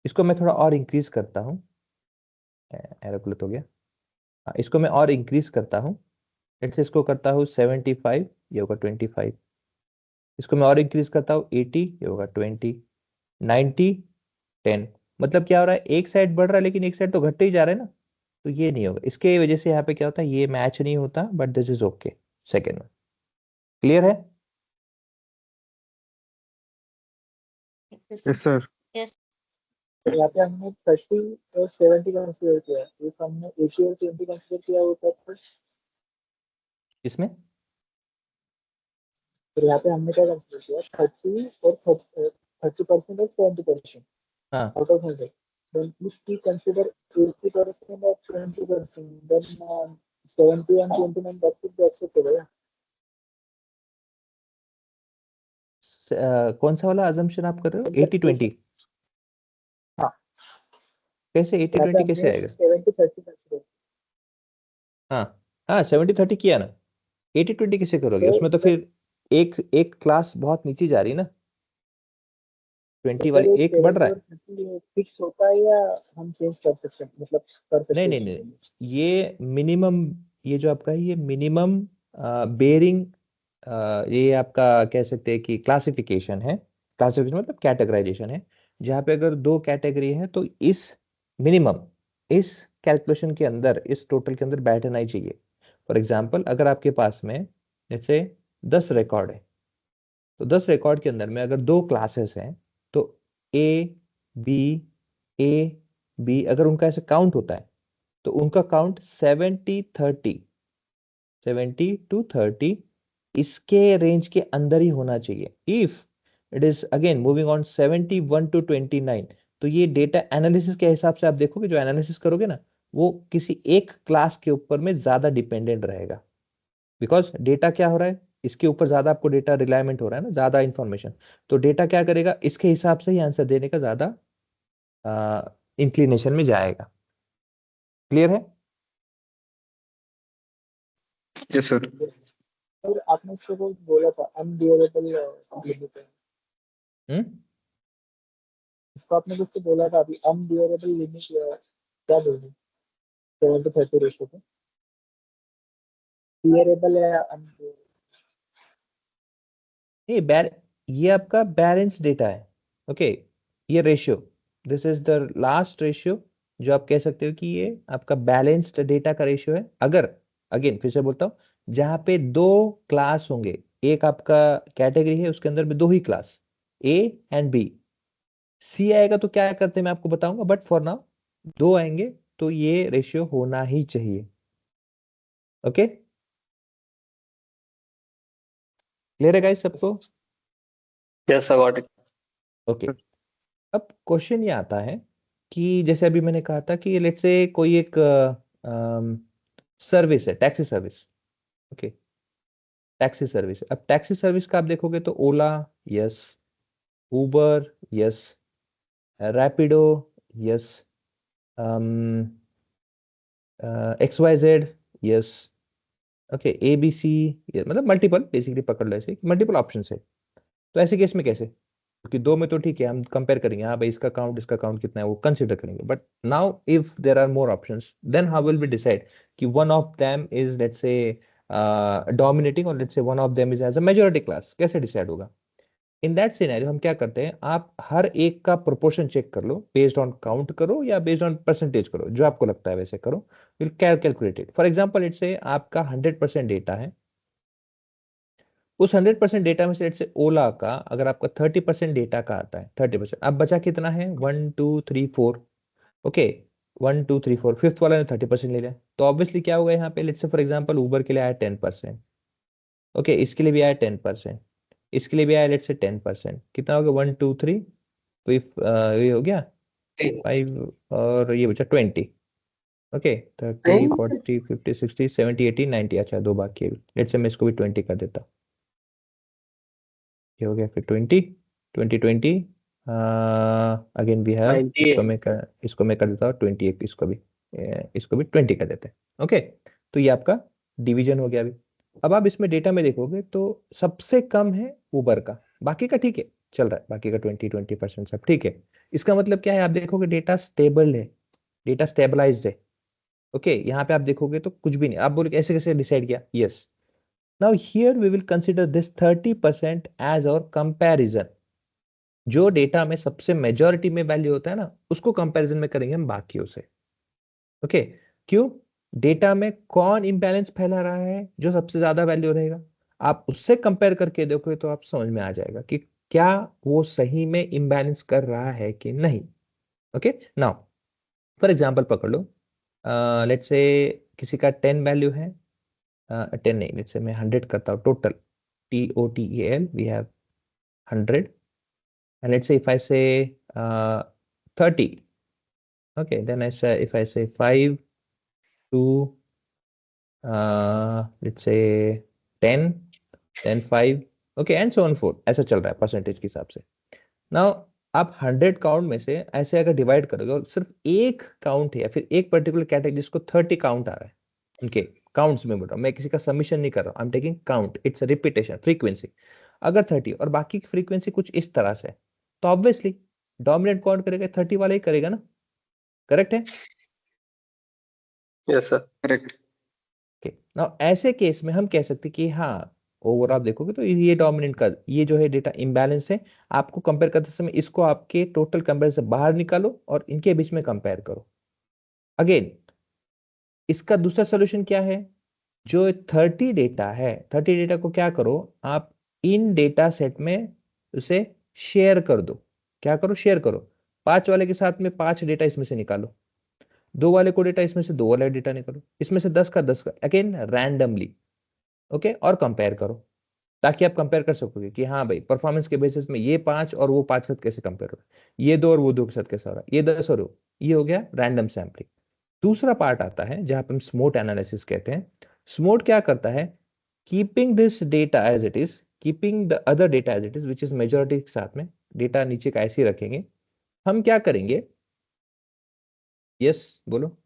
इसको मैं थोड़ा और इंक्रीज करता हूँ, एरोकुलत हो गया, इसको मैं और इंक्रीज करता हूँ, इसको करता हूँ 75 ये होगा 25, इसको मैं और इंक्रीज करता हूँ 80 ये होगा 20, 90 10। मतलब क्या हो रहा है एक साइड बढ़ रहा है लेकिन एक साइड तो घटते ही जा रहा है ना, तो ये नहीं होगा, इसके वजह से यहाँ पे क्या होता है ये मैच नहीं होता, but this is okay. Second में क्लियर है? Yes, sir. Yes. तो यहाँ पे हमने 30 और 70 कंसिडर किया। इफ हमने 80 और 20 कंसिडर किया होता तो इसमें फिर यहाँ पे हमने क्या कंसिडर किया, 30 और 30% और 70% हाँ out of 100. Then if we consider 80% or 20%, then 70 and 29 that should be acceptable. Yeah? कौन सा वाला अजम्पशन आप कर रहे हो? 80-20? हाँ। कैसे 80-20 कैसे आएगा? 70-30 कंसिडर। हाँ हाँ 70-30 किया ना, 80-20 कैसे करोगे? तो उसमें तो फिर एक एक क्लास बहुत नीचे जा रही है ना, 20 वाली एक बढ़ रहा है। फिक्स होता है या हम चेंज कर सकते हैं, मतलब कर सकते नहीं हैं? नहीं नहीं, ये मिनिमम, ये जो आपका है ये मिनिमम बेरिंग, ये आपका कह सकते हैं कि क्लासिफिकेशन है। क्लासिफिकेशन मतलब कैटेगराइजेशन है, जहाँ पे अगर दो कैटेगरी है तो इस मिनिमम इस कैलकुलेशन के अंदर, इस टोटल के अंदर बैठना ही चाहिए। फॉर एग्जाम्पल अगर आपके पास में जैसे 10 रिकॉर्ड है, तो 10 रिकॉर्ड के अंदर में अगर दो क्लासेस हैं तो ए बी ए बी, अगर उनका ऐसे काउंट होता है तो उनका काउंट 70-30 इसके रेंज के अंदर ही होना चाहिए। If it is again moving on 71-29, तो ये डेटा एनालिसिस के हिसाब से आप देखोगे, जो एनालिसिस करोगे ना वो किसी एक क्लास के ऊपर में ज्यादा डिपेंडेंट रहेगा। बिकॉज डेटा क्या हो रहा है, इसके ऊपर ज्यादा आपको डेटा रिलायमेंट हो रहा है ना, ज्यादा इंफॉर्मेशन, तो डेटा क्या करेगा, इसके हिसाब से ही आंसर देने का ज्यादा इंक्लिनेशन में जाएगा। क्लियर है? Yes sir. और आपने इसको कुछ बोला था अनड्यूरेबल लिमिट है, हम्म इसको आपने कुछ तो बोला था अभी, अनड्यूरेबल लिमिट क्या बोल रहे 70-30 रेशियो पे, ड्यूरेबल या अनड्यूरेबल? ये ये आपका बैलेंस डेटा है। ओके, ये ratio, this is the last ratio जो आप कह सकते हो कि ये आपका बैलेंस्ड डेटा का रेशियो है। अगर अगेन फिर से बोलता हूं, जहां पे दो क्लास होंगे, एक आपका कैटेगरी है उसके अंदर में दो ही क्लास ए एंड बी, सी आएगा तो क्या करते हैं मैं आपको बताऊंगा, बट फॉर नाउ दो आएंगे तो ये रेशियो होना ही चाहिए। ओके, क्लियर है गाइस सबको? Yes, I got it. Okay, अब क्वेश्चन ये आता है कि जैसे अभी मैंने कहा था कि लेट्स से कोई एक सर्विस है, taxi service. Okay, taxi service, अब टैक्सी सर्विस का आप देखोगे तो Ola yes, Uber yes, Rapido yes, XYZ yes, okay ABC, मतलब मल्टीपल, बेसिकली पकड़ लो ऐसे मल्टीपल ऑप्शन है। तो ऐसे केस में कैसे, क्योंकि दो में तो ठीक है हम कंपेयर करेंगे, हाँ भाई इसका काउंट कितना है वो कंसिडर करेंगे, but now if there are more options then how will be decide कि one of them is let's say dominating और let's say one of them is as a majority class, कैसे डिसाइड होगा? इन दैट सिनेरियो हम क्या करते हैं, आप हर एक का प्रोपोर्शन चेक कर लो, बेस्ड ऑन काउंट करो या बेस्ड ऑन परसेंटेज करो, जो आपको लगता है वैसे करो, will calculated. For example it's से आपका 100% डेटा है, उस 100% डेटा में से लेट्स से ओला का अगर आपका 30% डेटा का आता है, 30%, अब बचा कितना है, 1 2 3 4, ओके 1 2 3 4, फिफ्थ वाला ने 30% ले लिया, तो ऑब्वियसली क्या होगा यहाँ पे, लेट्स से फॉर एग्जांपल उबर के लिए आया 10%, ओके इसके लिए भी आया 10%, इसके लिए भी आया लेट्स से 10%, कितना हो गया 1 2 3, ये हो गया 5 और ये बचा 20, ओके 30 40 50 60 70 80 90, अच्छा दो बाकी है, लेट्स से मैं इसको भी 20 कर देता, ये हो गया फिर 20 अगेन वी हैव, 98. इसको मैं कर देता हूँ 28, इसको भी 20 कर देते हैं। ओके, तो ये आपका डिवीजन हो गया अभी। अब आप इसमें डेटा में देखोगे तो सबसे कम है उबर का, बाकी का ठीक है चल रहा है, बाकी का 20% सब ठीक है। इसका मतलब क्या है, आप देखोगे डेटा स्टेबल है, डेटा स्टेबलाइज्ड है। ओके, यहाँ पे आप देखोगे तो कुछ भी नहीं, आप बोलोगे ऐसे कैसे डिसाइड किया, yes. Now here we will consider this 30% as our comparison, जो डेटा में सबसे मेजॉरिटी में वैल्यू होता है ना उसको कंपैरिजन में करेंगे हम बाकियों से। ओके, क्यों? डेटा में कौन इम्बैलेंस फैला रहा है, जो सबसे ज्यादा वैल्यू रहेगा, आप उससे कंपेयर करके देखोगे तो आप समझ में आ जाएगा कि क्या वो सही में इम्बैलेंस कर रहा है कि नहीं। ओके नाउ फॉर एग्जांपल पकड़ लो, लेट्स से किसी का 10 वैल्यू है, 10 नहीं, लेट्स से मैं 100 करता हूँ total, TOTAL we have 100, and let's say if I say 30, okay, then if I say 5 to let's say 10, then 5, okay, and so on forth, ऐसा चल रहा है परसेंटेज के हिसाब से। नाउ आप 100 काउंट में से ऐसे अगर डिवाइड करोगे और सिर्फ एक काउंट है या फिर एक पर्टिकुलर कैटेगरी जिसको 30 काउंट आ रहा है, उनके काउंट्स में बोल रहा हूँ मैं, किसी का सबमिशन नहीं कर रहा हूँ, I am taking count, it's repetition frequency, अगर 30 और बाकी की फ्रीक्वेंसी कुछ इस तरह से, तो ऑब्वियसली डोमिनेट कौन करेगा, 30 वाला ही करेगा ना, करेक्ट है? Yes, sir. Correct. Okay now ऐसे केस में हम कह सकते हैं कि हाँ, ओवरऑल आप देखोगे तो ये डोमिनेंट का ये जो है डेटा इम्बैलेंस है, आपको कंपेयर करते समय इसको आपके टोटल कंपेयर से बाहर निकालो और इनके बीच में कंपेयर करो। अगेन इसका दूसरा सोल्यूशन क्या है, जो 30 डेटा है, 30 डेटा को क्या करो आप इन डेटा सेट में उसे शेयर कर दो, क्या करो शेयर करो, 5 वाले के साथ में 5 डेटा इसमें से निकालो, 2 वाले को डेटा इसमें से 2 वाला डेटा निकालो, इसमें से 10 का 10 का, अगेन रैंडमली, ओके, और कंपेयर करो, ताकि आप कंपेयर कर सकोगे कि हाँ भाई परफॉर्मेंस के बेसिस में ये 5 और वो 5 के साथ कैसे कंपेयर हो रहा है, ये 2 और वो 2 के साथ कैसे हो रहा है, ये 10 और ये हो गया रैंडम सैम्पलिंग। दूसरा पार्ट आता है जहां पे हम स्मोट एनालिसिस कहते हैं। स्मोट क्या करता है, keeping this data as it is, keeping the other data as it is which is majority के साथ में, डेटा नीचे का ऐसे ही रखेंगे। हम क्या करेंगे, यस बोलो,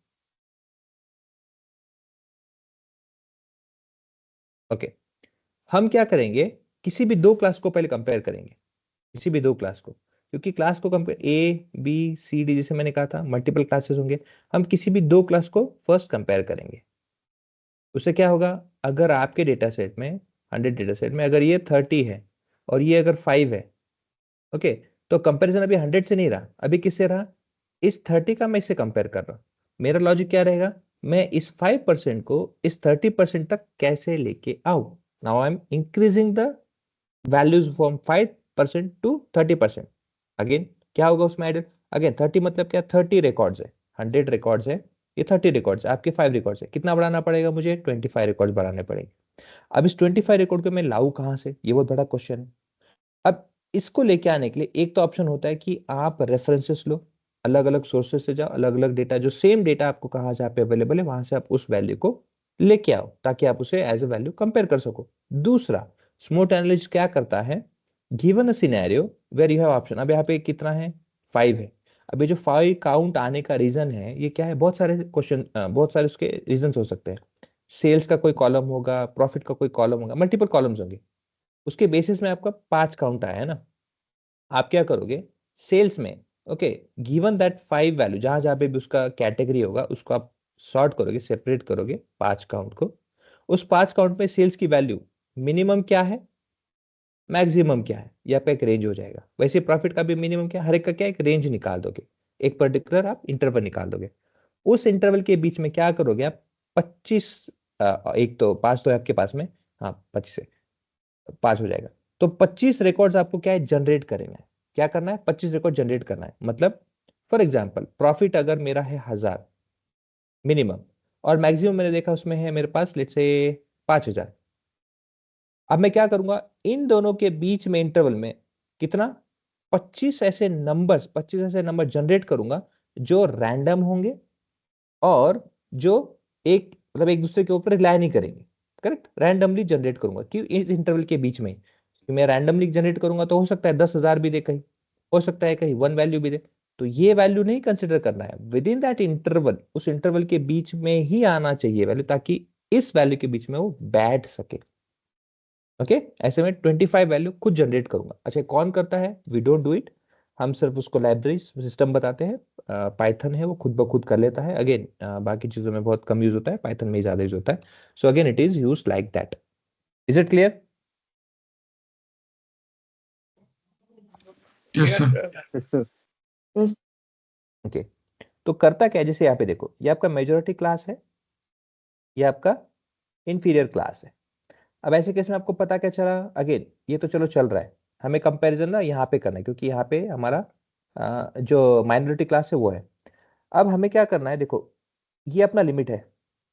ओके हम क्या करेंगे, किसी भी 2 क्लास को पहले कंपेयर करेंगे, किसी भी 2 क्लास को, क्योंकि क्लास को compare A B C D जैसे मैंने कहा था मल्टीपल क्लासेस होंगे, हम किसी भी 2 क्लास को फर्स्ट कंपेयर करेंगे। उससे क्या होगा, अगर आपके डेटा सेट में 100 डेटा सेट में अगर ये 30 है और ये अगर 5 है, ओके, तो कंपैरिजन अभी 100 से नहीं रहा, अभी किससे रहा, इस 30 का मैं इससे कंपेयर कर रहा हूं। मेरा लॉजिक क्या रहेगा, मैं इस 5% को इस 30% तक कैसे लेके आऊं, now I am increasing the values from 5% to 30%। Again क्या होगा उसमें एडेड, अगेन 30 मतलब क्या, 30 रिकॉर्ड्स है, 100 रिकॉर्ड्स है, ये 30 रिकॉर्ड्स आपके 5 रिकॉर्ड्स है, कितना बढ़ाना पड़ेगा मुझे, 25 रिकॉर्ड्स बढ़ाने पड़ेंगे। अब इस 25 रिकॉर्ड को मैं लाऊं कहां से, ये बहुत बड़ा क्वेश्चन है। अब इसको लेके आने के लिए एक तो ऑप्शन होता है कि आप रेफरेंसेस लो, अलग अलग सोर्सेस से जाओ, अलग अलग डेटा, जो सेम डेटा आपको कहा जहाँ पे अवेलेबल है वहां से आप उस वैल्यू को लेके आओ, ताकि आप उसे एज ए वैल्यू कंपेयर कर सको। दूसरा, स्मूथ एनालिसिस क्या करता है, given a scenario where you have option, अब यहाँ पे कितना है, 5 है, अब ये जो 5 काउंट आने का रीजन है ये क्या है, बहुत सारे क्वेश्चन, बहुत सारे उसके रीजन हो सकते हैं, सेल्स का कोई कॉलम होगा, प्रॉफिट का कोई कॉलम होगा, मल्टीपल कॉलम्स होंगे, उसके बेसिस में आपका 5 काउंट आया है ना, आप क्या करोगे सेल्स में, ओके, गिवन दैट 5 वैल्यू, जहां जहां पे भी उसका कैटेगरी होगा उसको आप सॉर्ट करोगे, सेपरेट करोगे 5 काउंट को, उस 5 काउंट में सेल्स की वैल्यू मिनिमम क्या है, मैक्सिमम क्या है, ये आपका एक रेंज हो जाएगा। वैसे प्रॉफिट का भी मिनिमम क्या है, हर एक का क्या एक रेंज निकाल दोगे, एक पर्टिकुलर आप इंटरवल निकाल दोगे, उस इंटरवल के बीच में क्या करोगे आप 25, एक तो 5 तो है आपके पास में, हाँ 25 से 5 हो जाएगा, तो 25 रिकॉर्ड्स आपको क्या है जनरेट करना है, क्या करना है 25 रिकॉर्ड जनरेट करना है, मतलब फॉर एग्जांपल प्रॉफिट अगर मेरा है 1000 मिनिमम और मैक्सिमम मैंने देखा उसमें है मेरे पास लेट्स से 5000, अब मैं क्या करूंगा इन दोनों के बीच में इंटरवल में कितना 25 ऐसे नंबर जनरेट करूंगा जो रैंडम होंगे और जो एक मतलब एक दूसरे के ऊपर रिलाय नहीं करेंगे, करेक्ट, रैंडमली जनरेट करूंगा कि इस इंटरवल के बीच में कि मैं रैंडमली जनरेट करूंगा तो हो सकता है 10,000 भी दे कहीं, हो सकता है कहीं 1 वैल्यू भी दे, तो ये वैल्यू नहीं कंसिडर करना है, विद इन दैट इंटरवल उस इंटरवल के बीच में ही आना चाहिए वैल्यू, ताकि इस वैल्यू के बीच में वो बैठ सके। ओके ऐसे में 25 वैल्यू खुद जनरेट करूंगा। अच्छा कौन करता है, वी डोंट डू इट, हम सिर्फ उसको लाइब्रेरी सिस्टम बताते हैं, पाइथन है वो खुद ब खुद कर लेता है, अगेन बाकी चीजों में बहुत कम यूज होता है, पाइथन में ही ज्यादा यूज होता है, so again it is use like that. Is it clear? Yes sir. Yes. Okay तो करता क्या है, जैसे यहाँ पे देखो ये आपका मेजोरिटी क्लास है, ये आपका इंफीरियर क्लास है। अब ऐसे केस में आपको पता क्या चला, अगेन ये तो चलो चल रहा है, हमें कंपैरिजन ना यहाँ पे करना है, क्योंकि यहाँ पे हमारा जो माइनॉरिटी क्लास है वो है। अब हमें क्या करना है, देखो ये अपना लिमिट है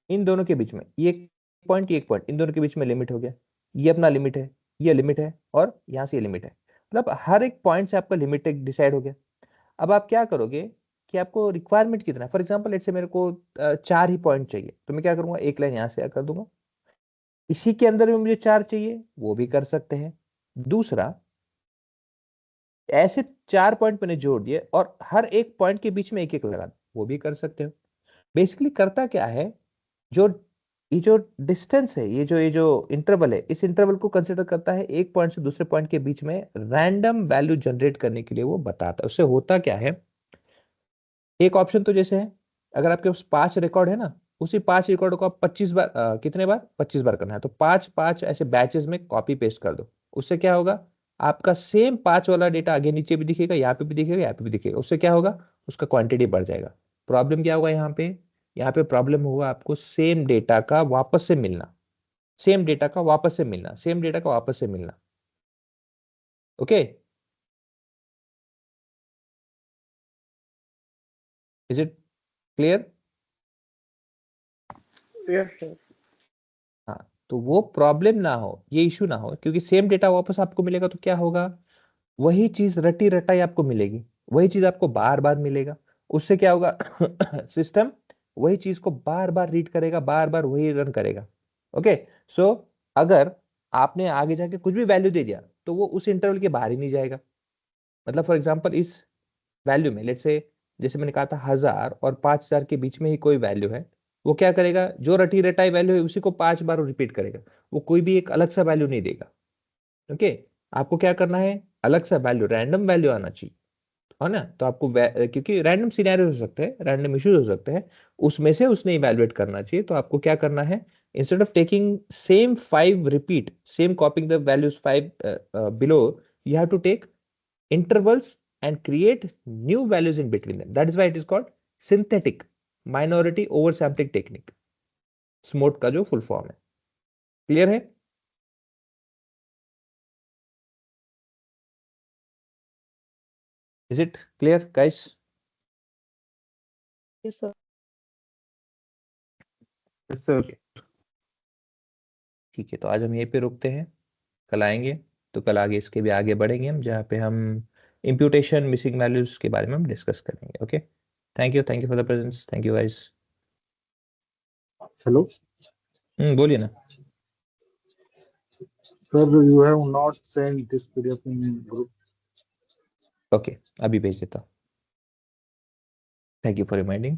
इन दोनों के बीच में, ये एक पॉइंट इन दोनों के बीच में लिमिट हो गया, ये अपना लिमिट है, ये लिमिट है, और यहाँ से ये लिमिट है, मतलब हर एक पॉइंट से आपका लिमिट डिसाइड हो गया। अब आप क्या करोगे कि आपको रिक्वायरमेंट कितना है, फॉर एग्जाम्पल लेट्स से मेरे को 4 ही पॉइंट चाहिए, तो मैं क्या करूंगा, एक लाइन यहाँ से कर दूंगा। इसी के अंदर में मुझे 4 चाहिए, वो भी कर सकते हैं। दूसरा, ऐसे 4 पॉइंट मैंने जोड़ दिए और हर एक पॉइंट के बीच में एक एक लगा दूं, वो भी कर सकते हो। बेसिकली करता क्या है, जो ये जो डिस्टेंस है, ये जो इंटरवल है, इस इंटरवल को कंसिडर करता है एक पॉइंट से दूसरे पॉइंट के बीच में रैंडम वैल्यू जनरेट करने के लिए वो बताता है। उससे होता क्या है, एक ऑप्शन तो जैसे है, अगर आपके पास 5 रिकॉर्ड है ना, उसी 5 रिकॉर्ड को आप 25 बार, कितने बार, 25 बार करना है, तो 5 5 ऐसे बैचेस में कॉपी पेस्ट कर दो। उससे क्या होगा, आपका सेम 5 वाला डेटा आगे नीचे भी दिखेगा, यहाँ पे भी दिखेगा, यहाँ पे भी दिखेगा। उससे क्या होगा, उसका क्वांटिटी बढ़ जाएगा। प्रॉब्लम क्या होगा यहाँ पे प्रॉब्लम होगा आपको सेम डेटा का वापस से मिलना, सेम डेटा का वापस से मिलना, सेम डेटा का वापस से मिलना। Okay, is it clear? Yes, sir. हाँ, तो वो प्रॉब्लम ना हो, ये इशू ना हो, क्योंकि सेम डेटा वापस आपको मिलेगा तो क्या होगा, वही चीज रटी रटाई आपको मिलेगी, वही चीज आपको बार बार मिलेगा। उससे क्या होगा सिस्टम वही चीज को बार बार रीड करेगा, बार बार वही रन करेगा। ओके, सो अगर आपने आगे जाके कुछ भी वैल्यू दे दिया तो वो उस इंटरवल के बाहर ही नहीं जाएगा। मतलब फॉर एग्जांपल इस वैल्यू में लेट्स से, जैसे मैंने कहा था 1000 और 5000 के बीच में ही कोई वैल्यू है, वो क्या करेगा, जो रटी रटाई वैल्यू है उसी को 5 बार रिपीट करेगा, वो कोई भी एक अलग सा वैल्यू नहीं देगा। ओके, आपको क्या करना है, अलग सा वैल्यू, रैंडम वैल्यू आना चाहिए, है ना। तो आपको क्योंकि रैंडम सिनेरियो हो सकते हैं, रैंडम इश्यूज हो सकते हैं, उसमें से उसने इवैल्यूएट करना चाहिए। तो आपको क्या करना है, instead of taking same 5 repeat, same copying the values 5 below, you have to take intervals and create new values in between them. That is why it is called synthetic minority oversampling technique, SMOT का जो फुल फॉर्म है। क्लियर है? Is it clear, guys? Yes, sir. Yes, sir. ठीक है, तो आज हम यहीं पे रुकते हैं, कल आएंगे, तो कल आगे इसके भी आगे बढ़ेंगे हम, जहाँ पे हम इम्प्यूटेशन मिसिंग वैल्यूज के बारे में हम डिस्कस करेंगे। Okay, thank you for the presence, thank you guys. Hello बोलिए ना। Sir, you have not send this PDF in group. Okay, अभी भेज देता हूँ। Thank you for reminding.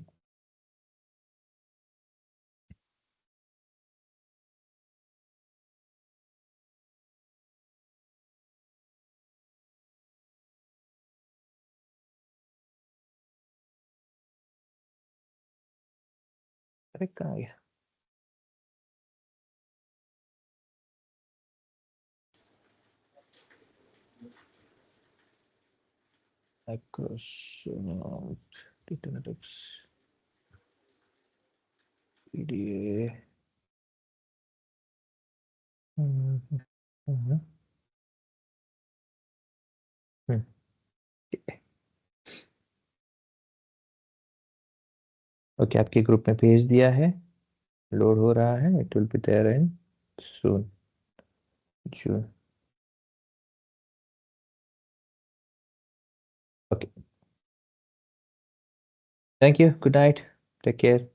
अरे कहाँ गया? Microsoft Data Analytics PDA। Hmm, hmm, hmm, okay, आपके ग्रुप में भेज दिया है, लोड हो रहा है, it will be there in soon June. Okay, thank you, good night, take care.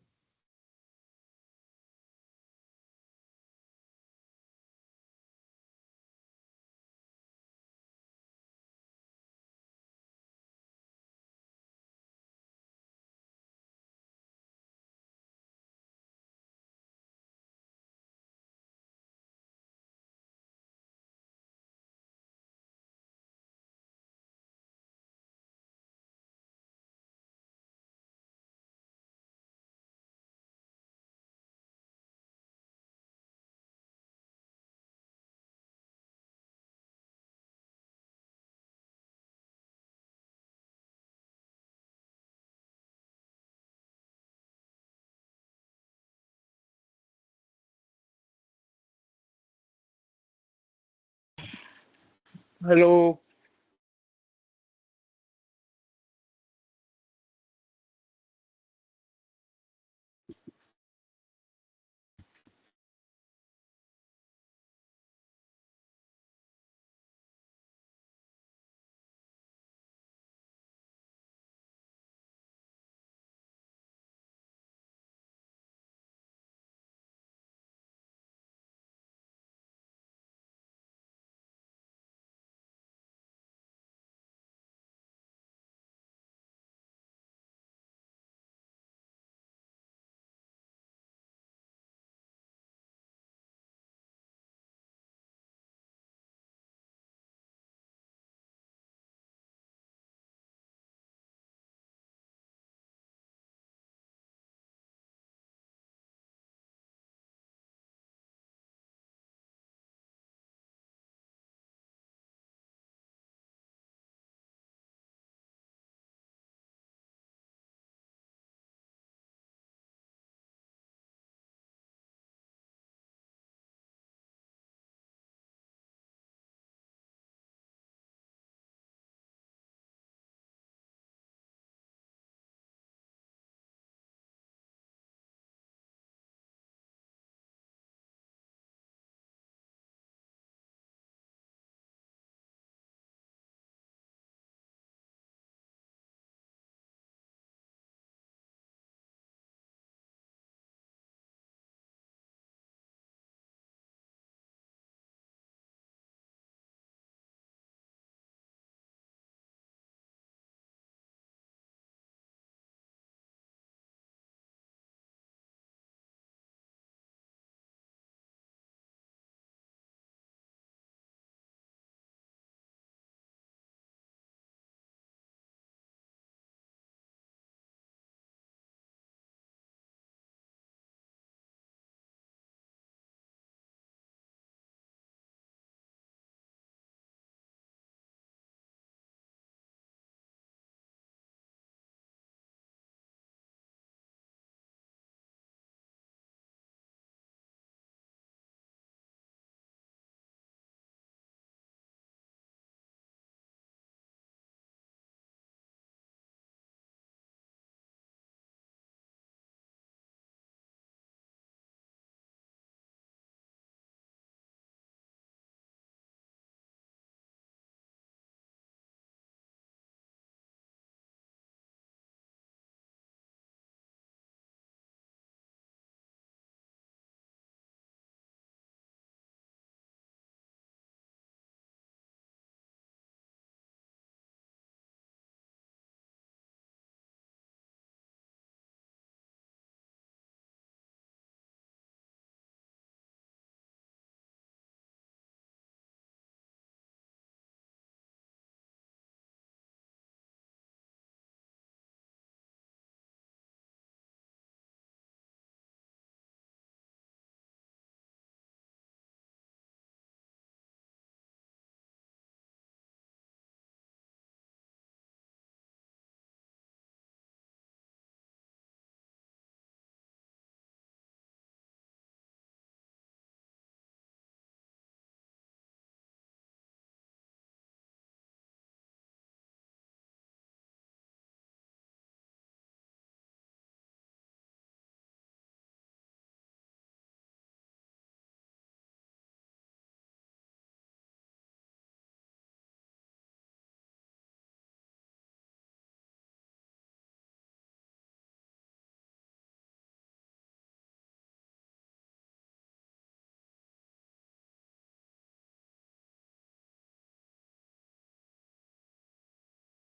Hello.